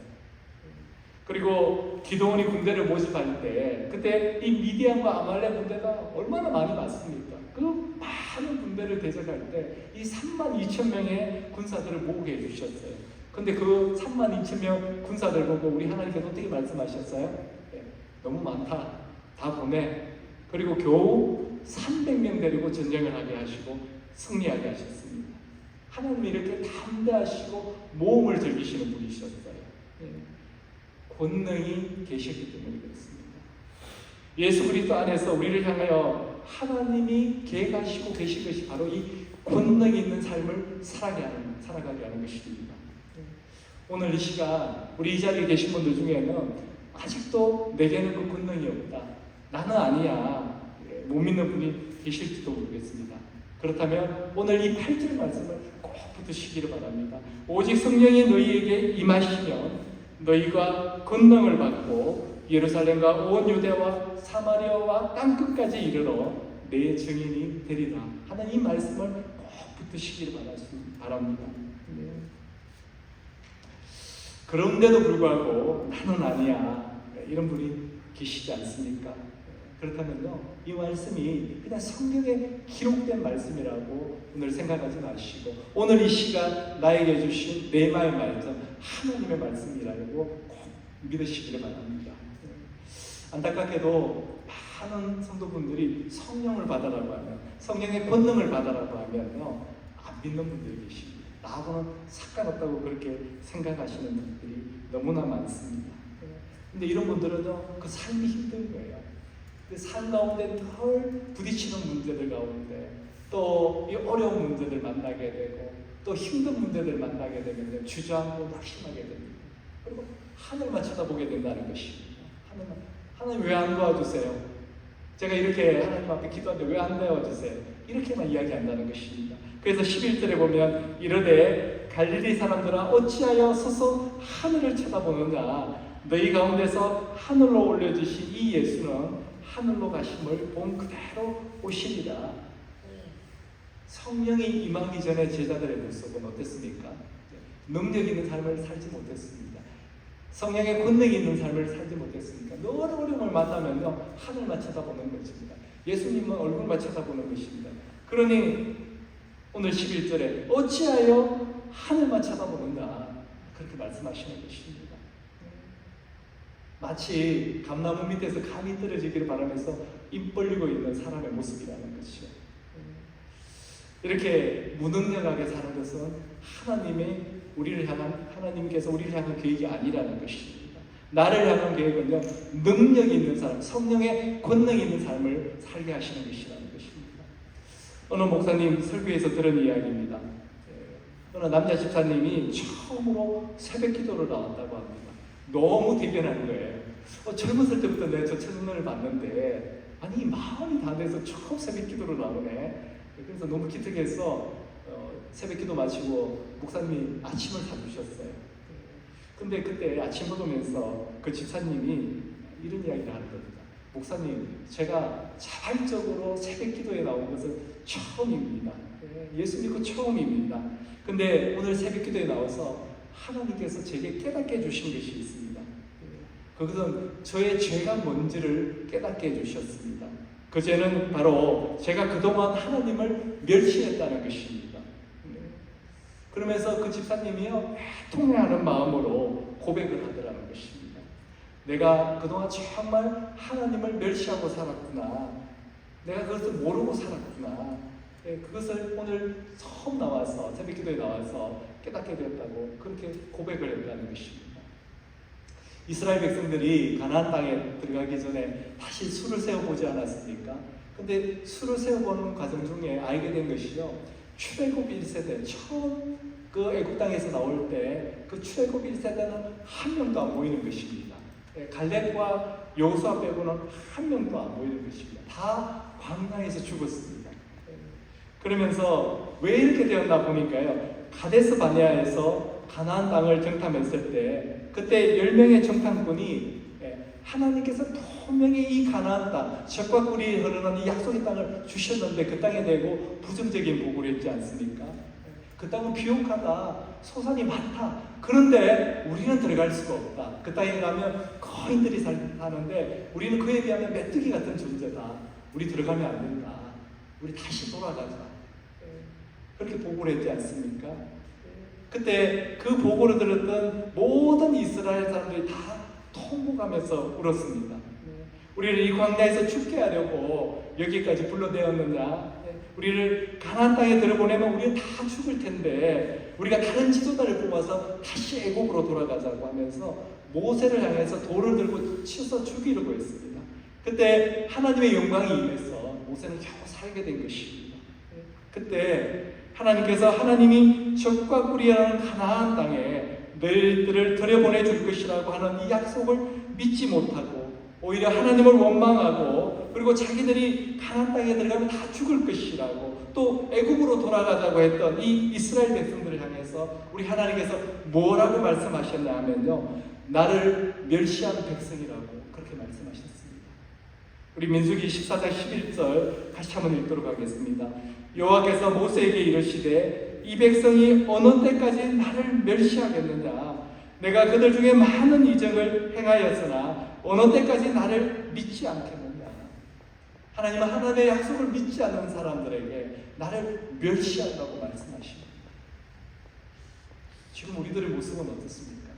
그리고 기도원이 군대를 모집할 때 그때 이 미디안과 아말렉 군대가 얼마나 많이 왔습니까? 그 많은 군대를 대적할 때 이 32,000명의 군사들을 모으게 해주셨어요. 근데 그 32,000명 군사들 보고 우리 하나님께서 어떻게 말씀하셨어요? 너무 많다. 다 보내. 그리고 겨우 300명 데리고 전쟁을 하게 하시고 승리하게 하셨습니다. 하나님이 이렇게 담대하시고 모험을 즐기시는 분이셨어요. 권능이 계시기 때문에 그렇습니다. 예수 그리스도 안에서 우리를 향하여 하나님이 계획하시고 계신 것이 바로 이 권능이 있는 삶을 살아가게 하는 것입니다. 오늘 이 시간 우리 이 자리에 계신 분들 중에는 아직도 내게는 그 권능이 없다, 나는 아니야, 못 믿는 분이 계실지도 모르겠습니다. 그렇다면 오늘 이 8절 말씀을 꼭 붙드시기를 바랍니다. 오직 성령이 너희에게 임하시면 너희가 권능을 받고 예루살렘과 온 유대와 사마리아와 땅끝까지 이르러 내 증인이 되리라 하는 이 말씀을 꼭 붙드시기를 바랍니다. 그런데도 불구하고 나는 아니야, 이런 분이 계시지 않습니까? 그렇다면요, 이 말씀이 그냥 성경에 기록된 말씀이라고 오늘 생각하지 마시고 오늘 이 시간 나에게 주신 내마의 말씀, 하나님의 말씀이라고 꼭 믿으시기를 바랍니다. 안타깝게도 많은 성도분들이 성령을 받아라고 하면, 성령의 권능을 받아라고 하면요, 안 믿는 분들이 계십니다. 나하고는 상관없다고 그렇게 생각하시는 분들이 너무나 많습니다. 근데 이런 분들은요, 그 삶이 힘든 거예요. 그 삶 가운데 늘 부딪히는 문제들 가운데 또 이 어려운 문제들 만나게 되고 또 힘든 문제들 만나게 되면 주저앉고 낙심하게 됩니다. 그리고 하늘만 쳐다보게 된다는 것입니다. 하나님 왜 안 도와주세요? 제가 이렇게 하나님 앞에 기도하는데 왜 안 도와주세요? 이렇게만 이야기한다는 것입니다. 그래서 11절에 보면 이르되 갈릴리 사람들아 어찌하여 서서 하늘을 쳐다보느냐, 너희 가운데서 하늘로 올려주신 이 예수는 하늘로 가심을 본 그대로 오시리라. 성령이 임하기 전에 제자들의 모습은 어땠습니까? 능력 있는 삶을 살지 못했습니다. 성령의 권능이 있는 삶을 살지 못했습니까? 늘 어려움을 만나면요 하늘만 쳐다보는 것입니다. 예수님은 얼굴만 쳐다보는 것입니다. 그러니 오늘 11절에 어찌하여 하늘만 쳐다보는가 그렇게 말씀하시는 것입니다. 마치 감나무 밑에서 감이 떨어지기를 바라면서 입 벌리고 있는 사람의 모습이라는 것이죠. 이렇게 무능력하게 사는 것은 하나님께서 우리를 향한 계획이 아니라는 것입니다. 나를 향한 계획은요 능력이 있는 사람, 성령의 권능이 있는 삶을 살게 하시는 것이라는 것입니다. 어느 목사님 설교에서 들은 이야기입니다. 어느 남자 집사님이 처음으로 새벽 기도를 나왔다고 합니다. 너무 대견한 거예요. 젊었을 때부터 내가 저 천년을 봤는데 아니 마음이 다 돼서 처음 새벽 기도를 나오네. 그래서 너무 기특해서 새벽 기도 마치고 목사님이 아침을 사주셨어요. 근데 그때 아침 먹으면서 그 집사님이 이런 이야기를 하는 겁니다. 목사님, 제가 자발적으로 새벽 기도에 나온 것은 처음입니다. 예수 믿고 처음입니다. 근데 오늘 새벽 기도에 나와서 하나님께서 제게 깨닫게 해주신 것이 있습니다. 그것은 저의 죄가 뭔지를 깨닫게 해주셨습니다. 그 죄는 바로 제가 그동안 하나님을 멸시했다는 것입니다. 그러면서 그 집사님이요 통회하는 마음으로 고백을 하더라는 것입니다. 내가 그동안 정말 하나님을 멸시하고 살았구나. 내가 그것을 모르고 살았구나. 그것을 오늘 처음 나와서 새벽 기도에 나와서 깨닫게 되었다고 그렇게 고백을 했다는 것입니다. 이스라엘 백성들이 가나안 땅에 들어가기 전에 다시 수를 세워보지 않았습니까? 근데 수를 세워보는 과정 중에 알게 된 것이요 출애굽 1세대 처음 그 애굽 땅에서 나올 때 그 출애굽 1세대는 한 명도 안 보이는 것입니다. 갈렙과 여호수아 빼고는 한 명도 안 보이는 것입니다. 다 광야에서 죽었습니다. 그러면서 왜 이렇게 되었나 보니까요 가데스 바네아에서 가나안 땅을 정탐했을 때 그때 10명의 정탐꾼이 하나님께서 분명히 이 가나안 땅, 젖과 꿀이 흐르는 이 약속의 땅을 주셨는데 그 땅에 대고 부정적인 보고를 했지 않습니까? 그 땅은 비옥하다, 소산이 많다. 그런데 우리는 들어갈 수가 없다. 그 땅에 가면 거인들이 사는데 우리는 그에 비하면 메뚜기 같은 존재다. 우리 들어가면 안 된다. 우리 다시 돌아가자. 그렇게 보고를 했지 않습니까? 그때 그 보고를 들었던 모든 이스라엘 사람들이 다 통곡하면서 울었습니다. 우리를 이 광야에서 죽게 하려고 여기까지 불러내었느냐? 우리를 가나안 땅에 들어보내면 우리는 다 죽을 텐데 우리가 다른 지도자를 뽑아서 다시 애국으로 돌아가자고 하면서 모세를 향해서 돌을 들고 치서 죽이려고 했습니다. 그때 하나님의 영광이 임해서 모세는 겨우 살게 된 것입니다. 그때 하나님께서 하나님이 젖과 꿀이라는 가나안 땅에 너희들을 들여보내 줄 것이라고 하는 이 약속을 믿지 못하고 오히려 하나님을 원망하고 그리고 자기들이 가나안 땅에 들어가면 다 죽을 것이라고 또 애굽으로 돌아가자고 했던 이 이스라엘 백성들을 향해서 우리 하나님께서 뭐라고 말씀하셨냐 하면요 나를 멸시한 백성이라고 그렇게 말씀하셨습니다. 우리 민수기 14장 11절 같이 한번 읽도록 하겠습니다. 여호와께서 모세에게 이르시되 이 백성이 어느 때까지 나를 멸시하겠느냐 내가 그들 중에 많은 이적을 행하였으나 어느 때까지 나를 믿지 않겠느냐. 하나님은 하나님의 약속을 믿지 않는 사람들에게 나를 멸시한다고 말씀하십니다. 지금 우리들의 모습은 어떻습니까?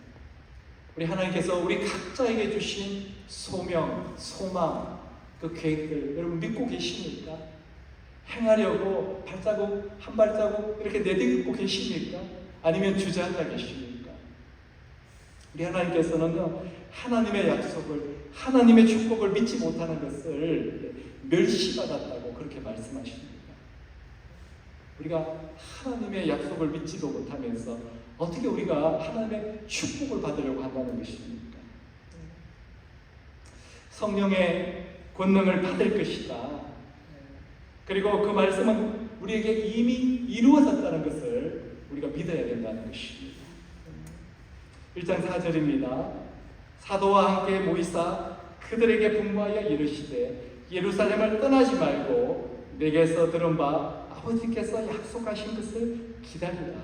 우리 하나님께서 우리 각자에게 주신 소명, 소망, 그 계획들 여러분 믿고 계십니까? 행하려고 발자국 한 발자국 이렇게 내딛고 계십니까? 아니면 주저앉아 계십니까? 우리 하나님께서는요 하나님의 약속을 하나님의 축복을 믿지 못하는 것을 멸시받았다고 그렇게 말씀하십니다. 우리가 하나님의 약속을 믿지도 못하면서 어떻게 우리가 하나님의 축복을 받으려고 한다는 것입니까? 성령의 권능을 받을 것이다. 그리고 그 말씀은 우리에게 이미 이루어졌다는 것을 우리가 믿어야 된다는 것입니다. 1장 4절입니다. 사도와 함께 모이사 그들에게 분부하여 이르시되 예루살렘을 떠나지 말고 내게서 들은 바 아버지께서 약속하신 것을 기다리라.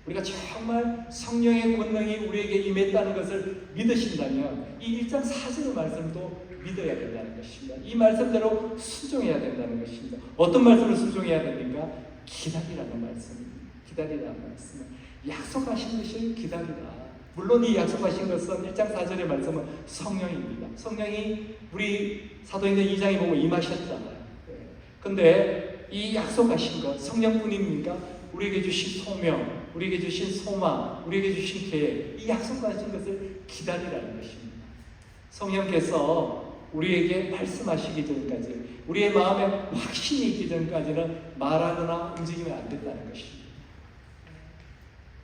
우리가 정말 성령의 권능이 우리에게 임했다는 것을 믿으신다면 이 1장 4절의 말씀도 믿어야 된다는 것입니다. 이 말씀대로 순종해야 된다는 것입니다. 어떤 말씀을 순종해야 됩니까? 기다리라는 말씀입니다. 기다리라는 말씀. 약속하신 것을 기다리라. 물론 이 약속하신 것은 1장 4절의 말씀은 성령입니다. 성령이 우리 사도행전 2장에 보면 임하셨잖아요. 그런데 이 약속하신 것 성령뿐입니까? 우리에게 주신 소명, 우리에게 주신 소망, 우리에게 주신 계획, 이 약속하신 것을 기다리라는 것입니다. 성령께서 우리에게 말씀하시기 전까지, 우리의 마음에 확신이 있기 전까지는 말하거나 움직이면 안 된다는 것입니다.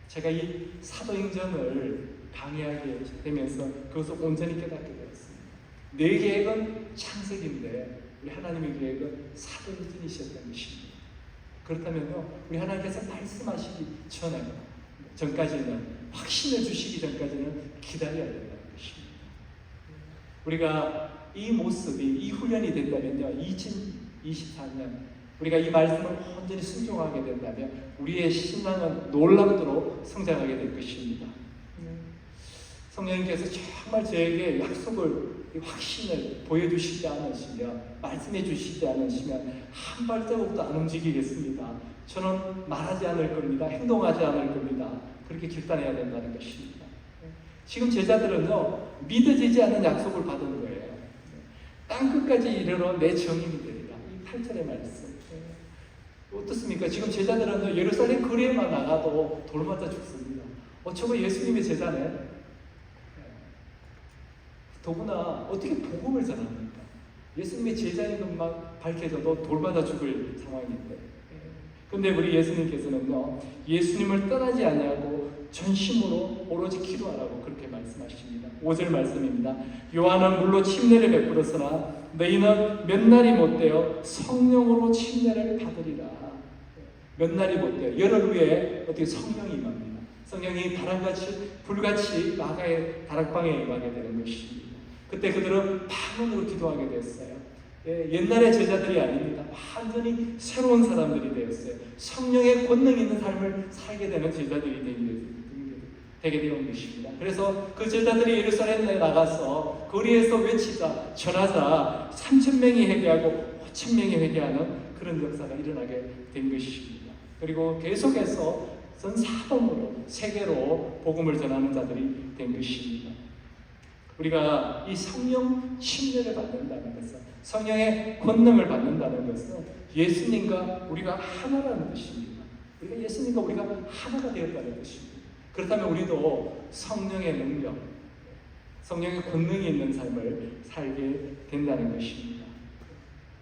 제가 이 사도행전을 강의하게 되면서 그것을 온전히 깨닫게 되었습니다. 내 계획은 창세기인데 우리 하나님의 계획은 사도행전이셨다는 것입니다. 그렇다면요, 우리 하나님께서 말씀하시기 전까지는, 확신을 주시기 전까지는 기다려야 된다는 것입니다. 우리가 이 모습이, 이 훈련이 된다면요, 2024년 우리가 이 말씀을 온전히 순종하게 된다면 우리의 신앙은 놀랍도록 성장하게 될 것입니다. 성령님께서 정말 저에게 약속을, 확신을 보여주시지 않으시며 말씀해 주시지 않으시면 한 발자국도 안 움직이겠습니다. 저는 말하지 않을 겁니다. 행동하지 않을 겁니다. 그렇게 결단해야 된다는 것입니다. 지금 제자들은요, 믿어지지 않는 약속을 받은 거예요. 땅끝까지 이르러 내 정인이 되리라. 이 8절의 말씀. 어떻습니까? 지금 제자들은 예루살렘 거리에만 나가도 돌 맞아 죽습니다. 저거 예수님의 제자네. 더구나 어떻게 복음을 전합니까? 예수님의 제자인 것만 밝혀져도 돌 맞아 죽을 상황인데. 근데 우리 예수님께서는요, 예수님을 떠나지 아니하고 전심으로 오로지 기도하라고 그렇게 말씀하십니다. 5절 말씀입니다. 요한은 물로 침례를 베풀었으나 너희는 몇 날이 못되어 성령으로 침례를 받으리라. 몇 날이 못되어 열흘 후에 어떻게 성령이 임합니다. 성령이 바람같이 불같이 마가의 다락방에 임하게 되는 것입니다. 그때 그들은 방언으로 기도하게 됐어요. 옛날의 제자들이 아닙니다. 완전히 새로운 사람들이 되었어요. 성령의 권능 있는 삶을 살게 되는 제자들이 되게 되는 것입니다. 그래서 그 제자들이 예루살렘에 나가서 거리에서 외치자, 전하자 3,000명이 회개하고 5,000명이 회개하는 그런 역사가 일어나게 된 것입니다. 그리고 계속해서 전 사동으로 세계로 복음을 전하는 자들이 된 것입니다. 우리가 이 성령 침례를 받는다는 것은, 성령의 권능을 받는다는 것은 예수님과 우리가 하나라는 것입니다. 우리가 예수님과 우리가 하나가 되었다는 것입니다. 그렇다면 우리도 성령의 능력, 성령의 권능이 있는 삶을 살게 된다는 것입니다.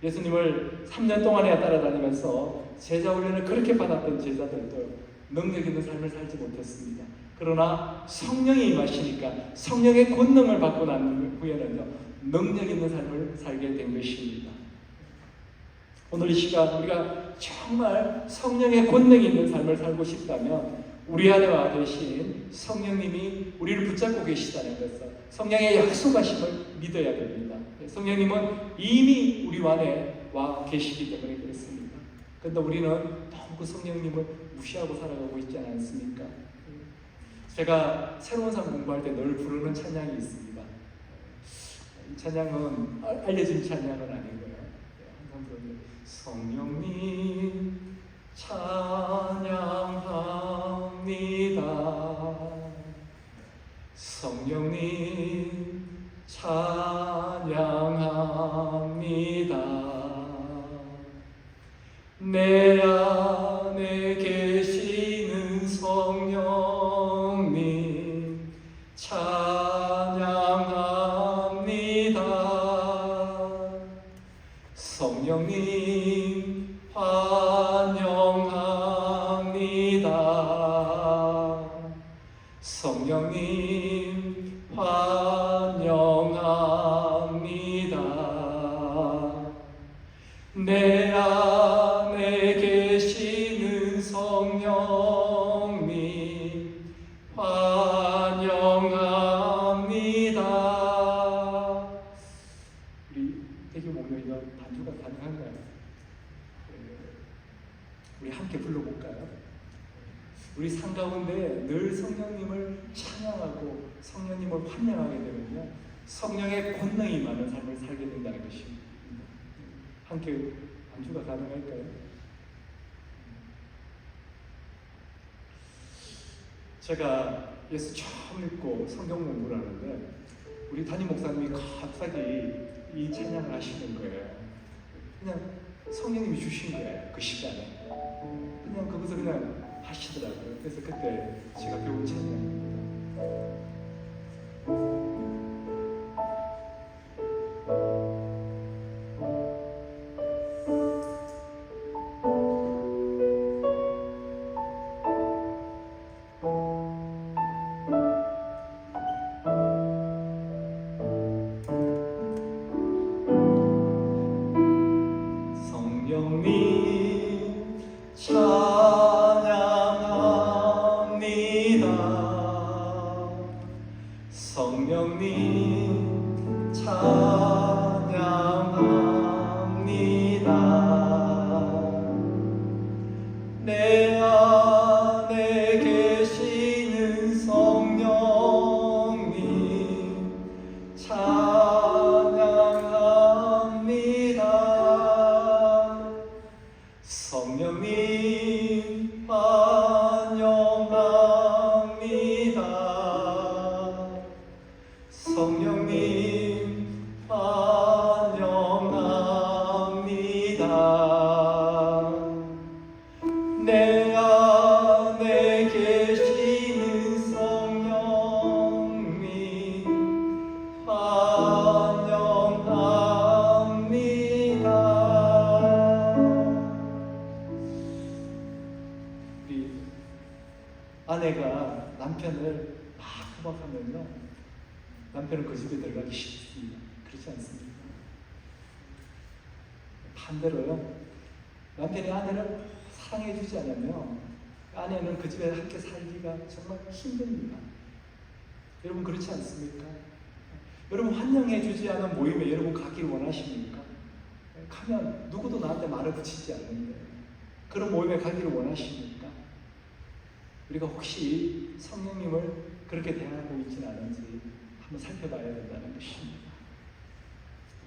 예수님을 3년 동안에 따라다니면서 제자 훈련을 그렇게 받았던 제자들도 능력 있는 삶을 살지 못했습니다. 그러나 성령이 임하시니까 성령의 권능을 받고 난 후에는요, 능력 있는 삶을 살게 된 것입니다. 오늘 이 시간 우리가 정말 성령의 권능이 있는 삶을 살고 싶다면 우리 안에 와 계신 성령님이 우리를 붙잡고 계시다는 것을, 성령의 약속하심을 믿어야 됩니다. 성령님은 이미 우리 안에 와 계시기 때문에 그렇습니다. 그런데 우리는 너무 그 성령님을 무시하고 살아가고 있지 않습니까? 제가 새로운 삶 공부할 때 늘 부르는 찬양이 있습니다. 이 찬양은 알려진 찬양은 아니고요. 항상 부르는 성령님 찬양합니다. 성령님 찬양합니다. 내 안에 계시는 성령님 찬양합니다. 성령님 환영합니다. 성령님 환영합니다. 내 안에 계시는 성령님 환영합니다. 우리 대교 목요일은 반주가 가능한가요? 우리 함께 불러볼까요? 우리 삶 가운데 늘 성령님을 찬양하고 성령님을 환영하게 되면요, 성령의 권능이 많은 삶을 살게 된다는 것입니다. 함께 안주가 가능할까요? 제가 예수 처음 믿고 성경 공부를 하는데 우리 담임 목사님이 갑자기 이 찬양을 하시는 거예요. 그냥 성령님이 주신 거예요. 그 시간에 그냥 거기서 그냥 하시더라고요. 그래서 그때 제가 배운 찬양입니다. 성령님 찬양합니다. 성령님 찬양합니다. 내 안에 계시는 성령님 찬양합니다. 성령님 환영합니다. 성령님 환영합니다. 내 안에 계시는 성령님 환영합니다. 우리 아내가 남편을 막 구박하면요, 남편은 그 집에 들어가기 싫습니다. 그렇지 않습니까? 반대로요, 남편이 아내를 사랑해주지 않으면 아내는 그 집에 함께 살기가 정말 힘듭니다. 여러분 그렇지 않습니까? 여러분 환영해주지 않은 모임에 여러분 가기를 원하십니까? 가면 누구도 나한테 말을 붙이지 않는데 그런 모임에 가기를 원하십니까? 우리가 혹시 성령님을 그렇게 대하고 있지는 않은지 한번 살펴봐야 된다는 것입니다.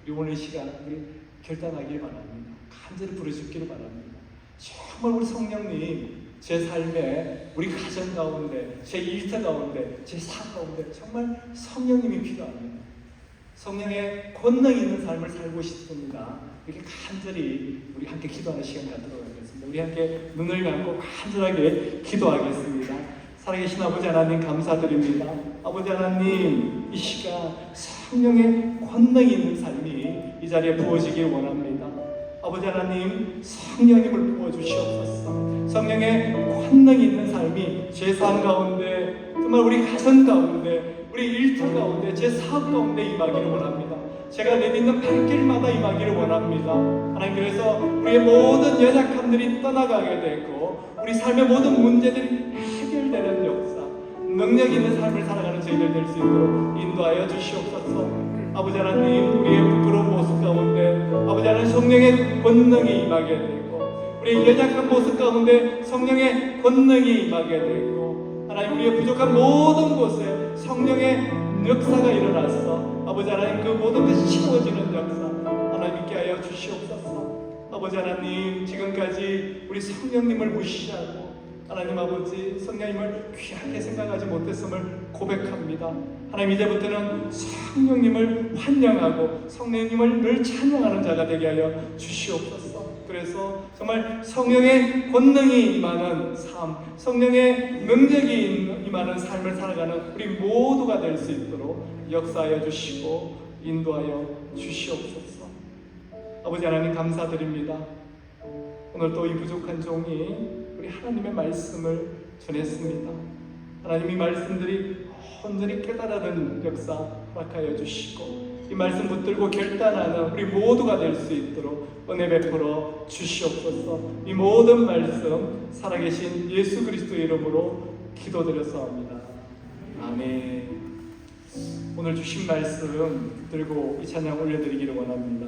우리 오늘 시간 우리 결단하길 바랍니다. 간절히 부르짖기를 바랍니다. 정말 우리 성령님 제 삶에, 우리 가정 가운데, 제 일터 가운데, 제 삶 가운데 정말 성령님이 필요합니다. 성령의 권능 있는 삶을 살고 싶습니다. 이렇게 간절히 우리 함께 기도하는 시간 갖도록 하겠습니다. 우리 함께 눈을 감고 간절하게 기도하겠습니다. 살아계신 아버지 하나님 감사드립니다. 아버지 하나님, 이 시간 성령의 권능 있는 삶이 이 자리에 부어지길 원합니다. 아버지 하나님, 성령님을 부어주시옵소서. 성령의 권능 있는 삶이 제 삶 가운데, 정말 우리 가정 가운데, 우리 일터 가운데, 제 사업 가운데 임하기를 원합니다. 제가 내딛는 발길마다 임하기를 원합니다. 하나님, 그래서 우리의 모든 연약함들이 떠나가게 되고 우리 삶의 모든 문제들이 해결되는 역사, 능력 있는 삶을 살아가는 저희들 될 수 있도록 인도하여 주시옵소서. 아버지 하나님, 우리의 부끄러운 모습 가운데 아버지 하나님 성령의 권능이 임하게 되고, 우리의 연약한 모습 가운데 성령의 권능이 임하게 되고, 하나님 우리의 부족한 모든 곳에 성령의 역사가 일어나서 아버지 하나님 그 모든 것이 채워지는 역사 하나님 있게 하여 주시옵소서. 아버지 하나님, 지금까지 우리 성령님을 무시하고 하나님 아버지 성령님을 귀하게 생각하지 못했음을 고백합니다. 하나님, 이제부터는 성령님을 환영하고 성령님을 늘 찬양하는 자가 되게 하여 주시옵소서. 그래서 정말 성령의 권능이 임하는 삶, 성령의 능력이 임하는 삶을 살아가는 우리 모두가 될 수 있도록 역사하여 주시고 인도하여 주시옵소서. 아버지 하나님 감사드립니다. 오늘 또 이 부족한 종이 우리 하나님의 말씀을 전했습니다. 하나님, 이 말씀들이 온전히 깨달아는 역사 허락하여 주시고 이 말씀 붙들고 결단하는 우리 모두가 될 수 있도록 은혜 베풀어 주시옵소서. 이 모든 말씀 살아계신 예수 그리스도의 이름으로 기도드렸사옵니다. 아멘. 오늘 주신 말씀 붙들고 이 찬양 올려드리기를 원합니다.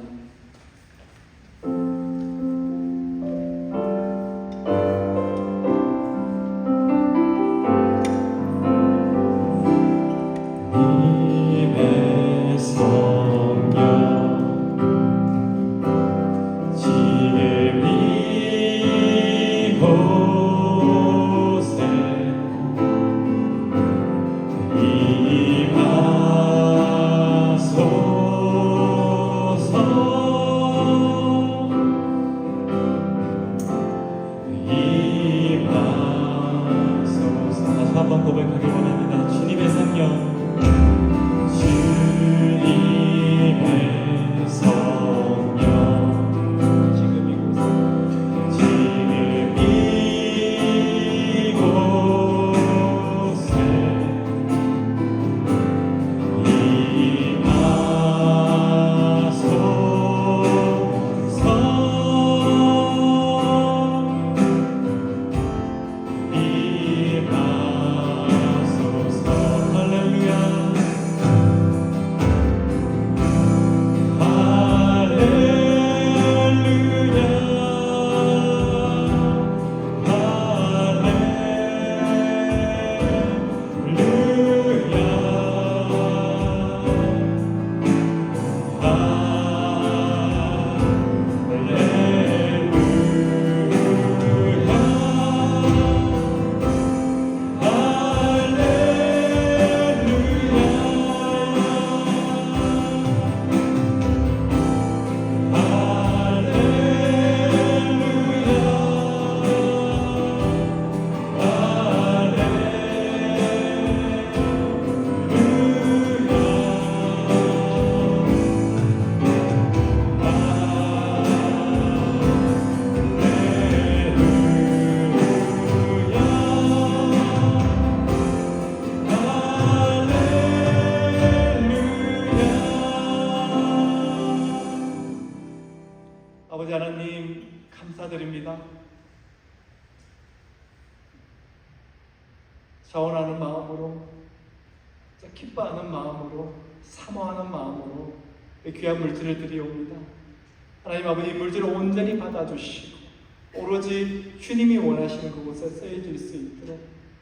임하소서. 다시 한번 고백하길 원합니다. 주님의 성령, 주님의 성령, 지금 이곳에 임하소서. 할렐루야, 아버지 하나님 감사드립니다. 자원하는 마음으로, 기뻐하는 마음으로, 사모하는 마음으로 귀한 물질을 드리옵니다. 하나님 아버지, 물질을 온전히 받아주시고 오로지 주님이 원하시는 그곳에 쓰여질 수 있도록,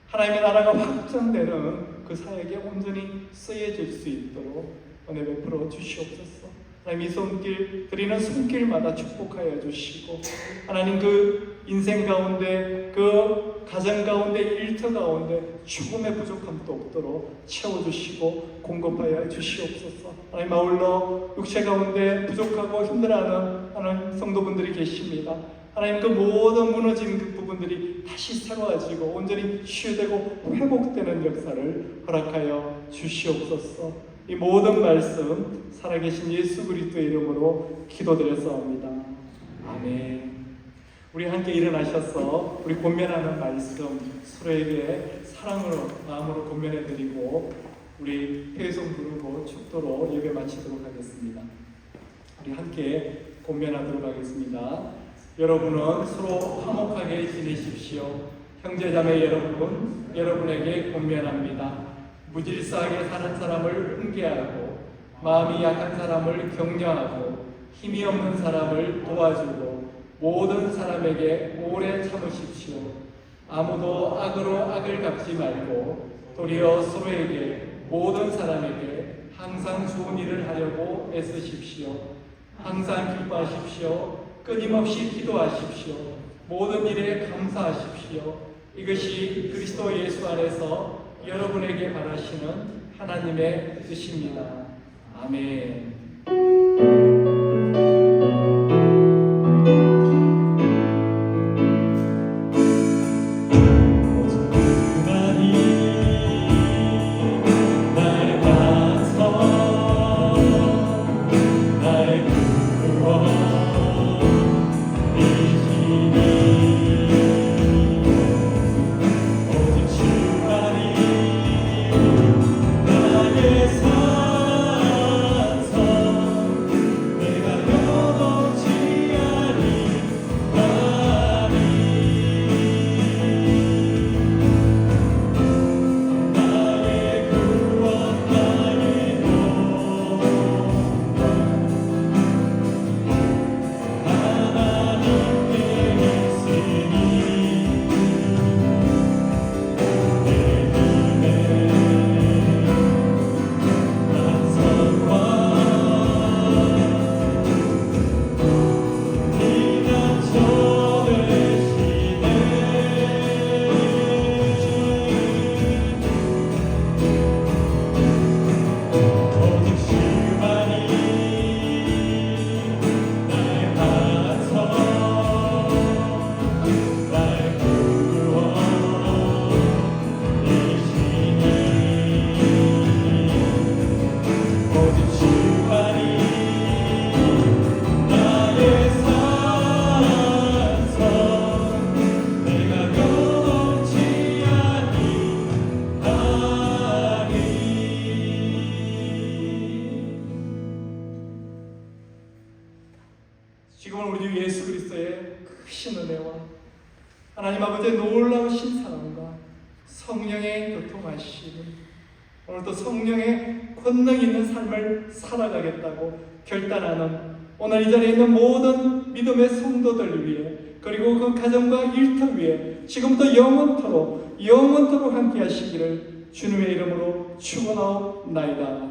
하나님의 나라가 확장되는 그 사역에 온전히 쓰여질 수 있도록 은혜 베풀어 주시옵소서. 하나님, 이 손길, 드리는 손길마다 축복하여 주시고, 하나님 그 인생 가운데, 그 가정 가운데, 일터 가운데 조금의 부족함도 없도록 채워주시고 공급하여 주시옵소서. 하나님, 아울러 육체 가운데 부족하고 힘들어하는 하나님 성도분들이 계십니다. 하나님, 그 모든 무너진 그 부분들이 다시 새로워지고 온전히 치유되고 회복되는 역사를 허락하여 주시옵소서. 이 모든 말씀 살아계신 예수 그리스도의 이름으로 기도드렸사옵니다. 아멘. 우리 함께 일어나셔서 우리 권면하는 말씀 서로에게 사랑으로, 마음으로 권면해드리고 우리 회송 부르고 축도로 예배 마치도록 하겠습니다. 우리 함께 권면하도록 하겠습니다. 여러분은 서로 화목하게 지내십시오. 형제자매 여러분, 여러분에게 권면합니다. 무질서하게 사는 사람을 훈계하고, 마음이 약한 사람을 격려하고, 힘이 없는 사람을 도와주고, 모든 사람에게 오래 참으십시오. 아무도 악으로 악을 갚지 말고 도리어 서로에게, 모든 사람에게 항상 좋은 일을 하려고 애쓰십시오. 항상 기뻐하십시오. 끊임없이 기도하십시오. 모든 일에 감사하십시오. 이것이 그리스도 예수 안에서 여러분에게 바라시는 하나님의 뜻입니다. 아멘. 나의 산성 아버지의 크신 은혜와 하나님 아버지의 놀라우신 사랑과 성령의 교통하심을 오늘도 성령의 권능 있는 삶을 살아가겠다고 결단하는 오늘 이 자리에 있는 모든 믿음의 성도들 위해 그리고 그 가정과 일터 위에 지금부터 영원토록 함께 하시기를 주님의 이름으로 축원하옵나이다.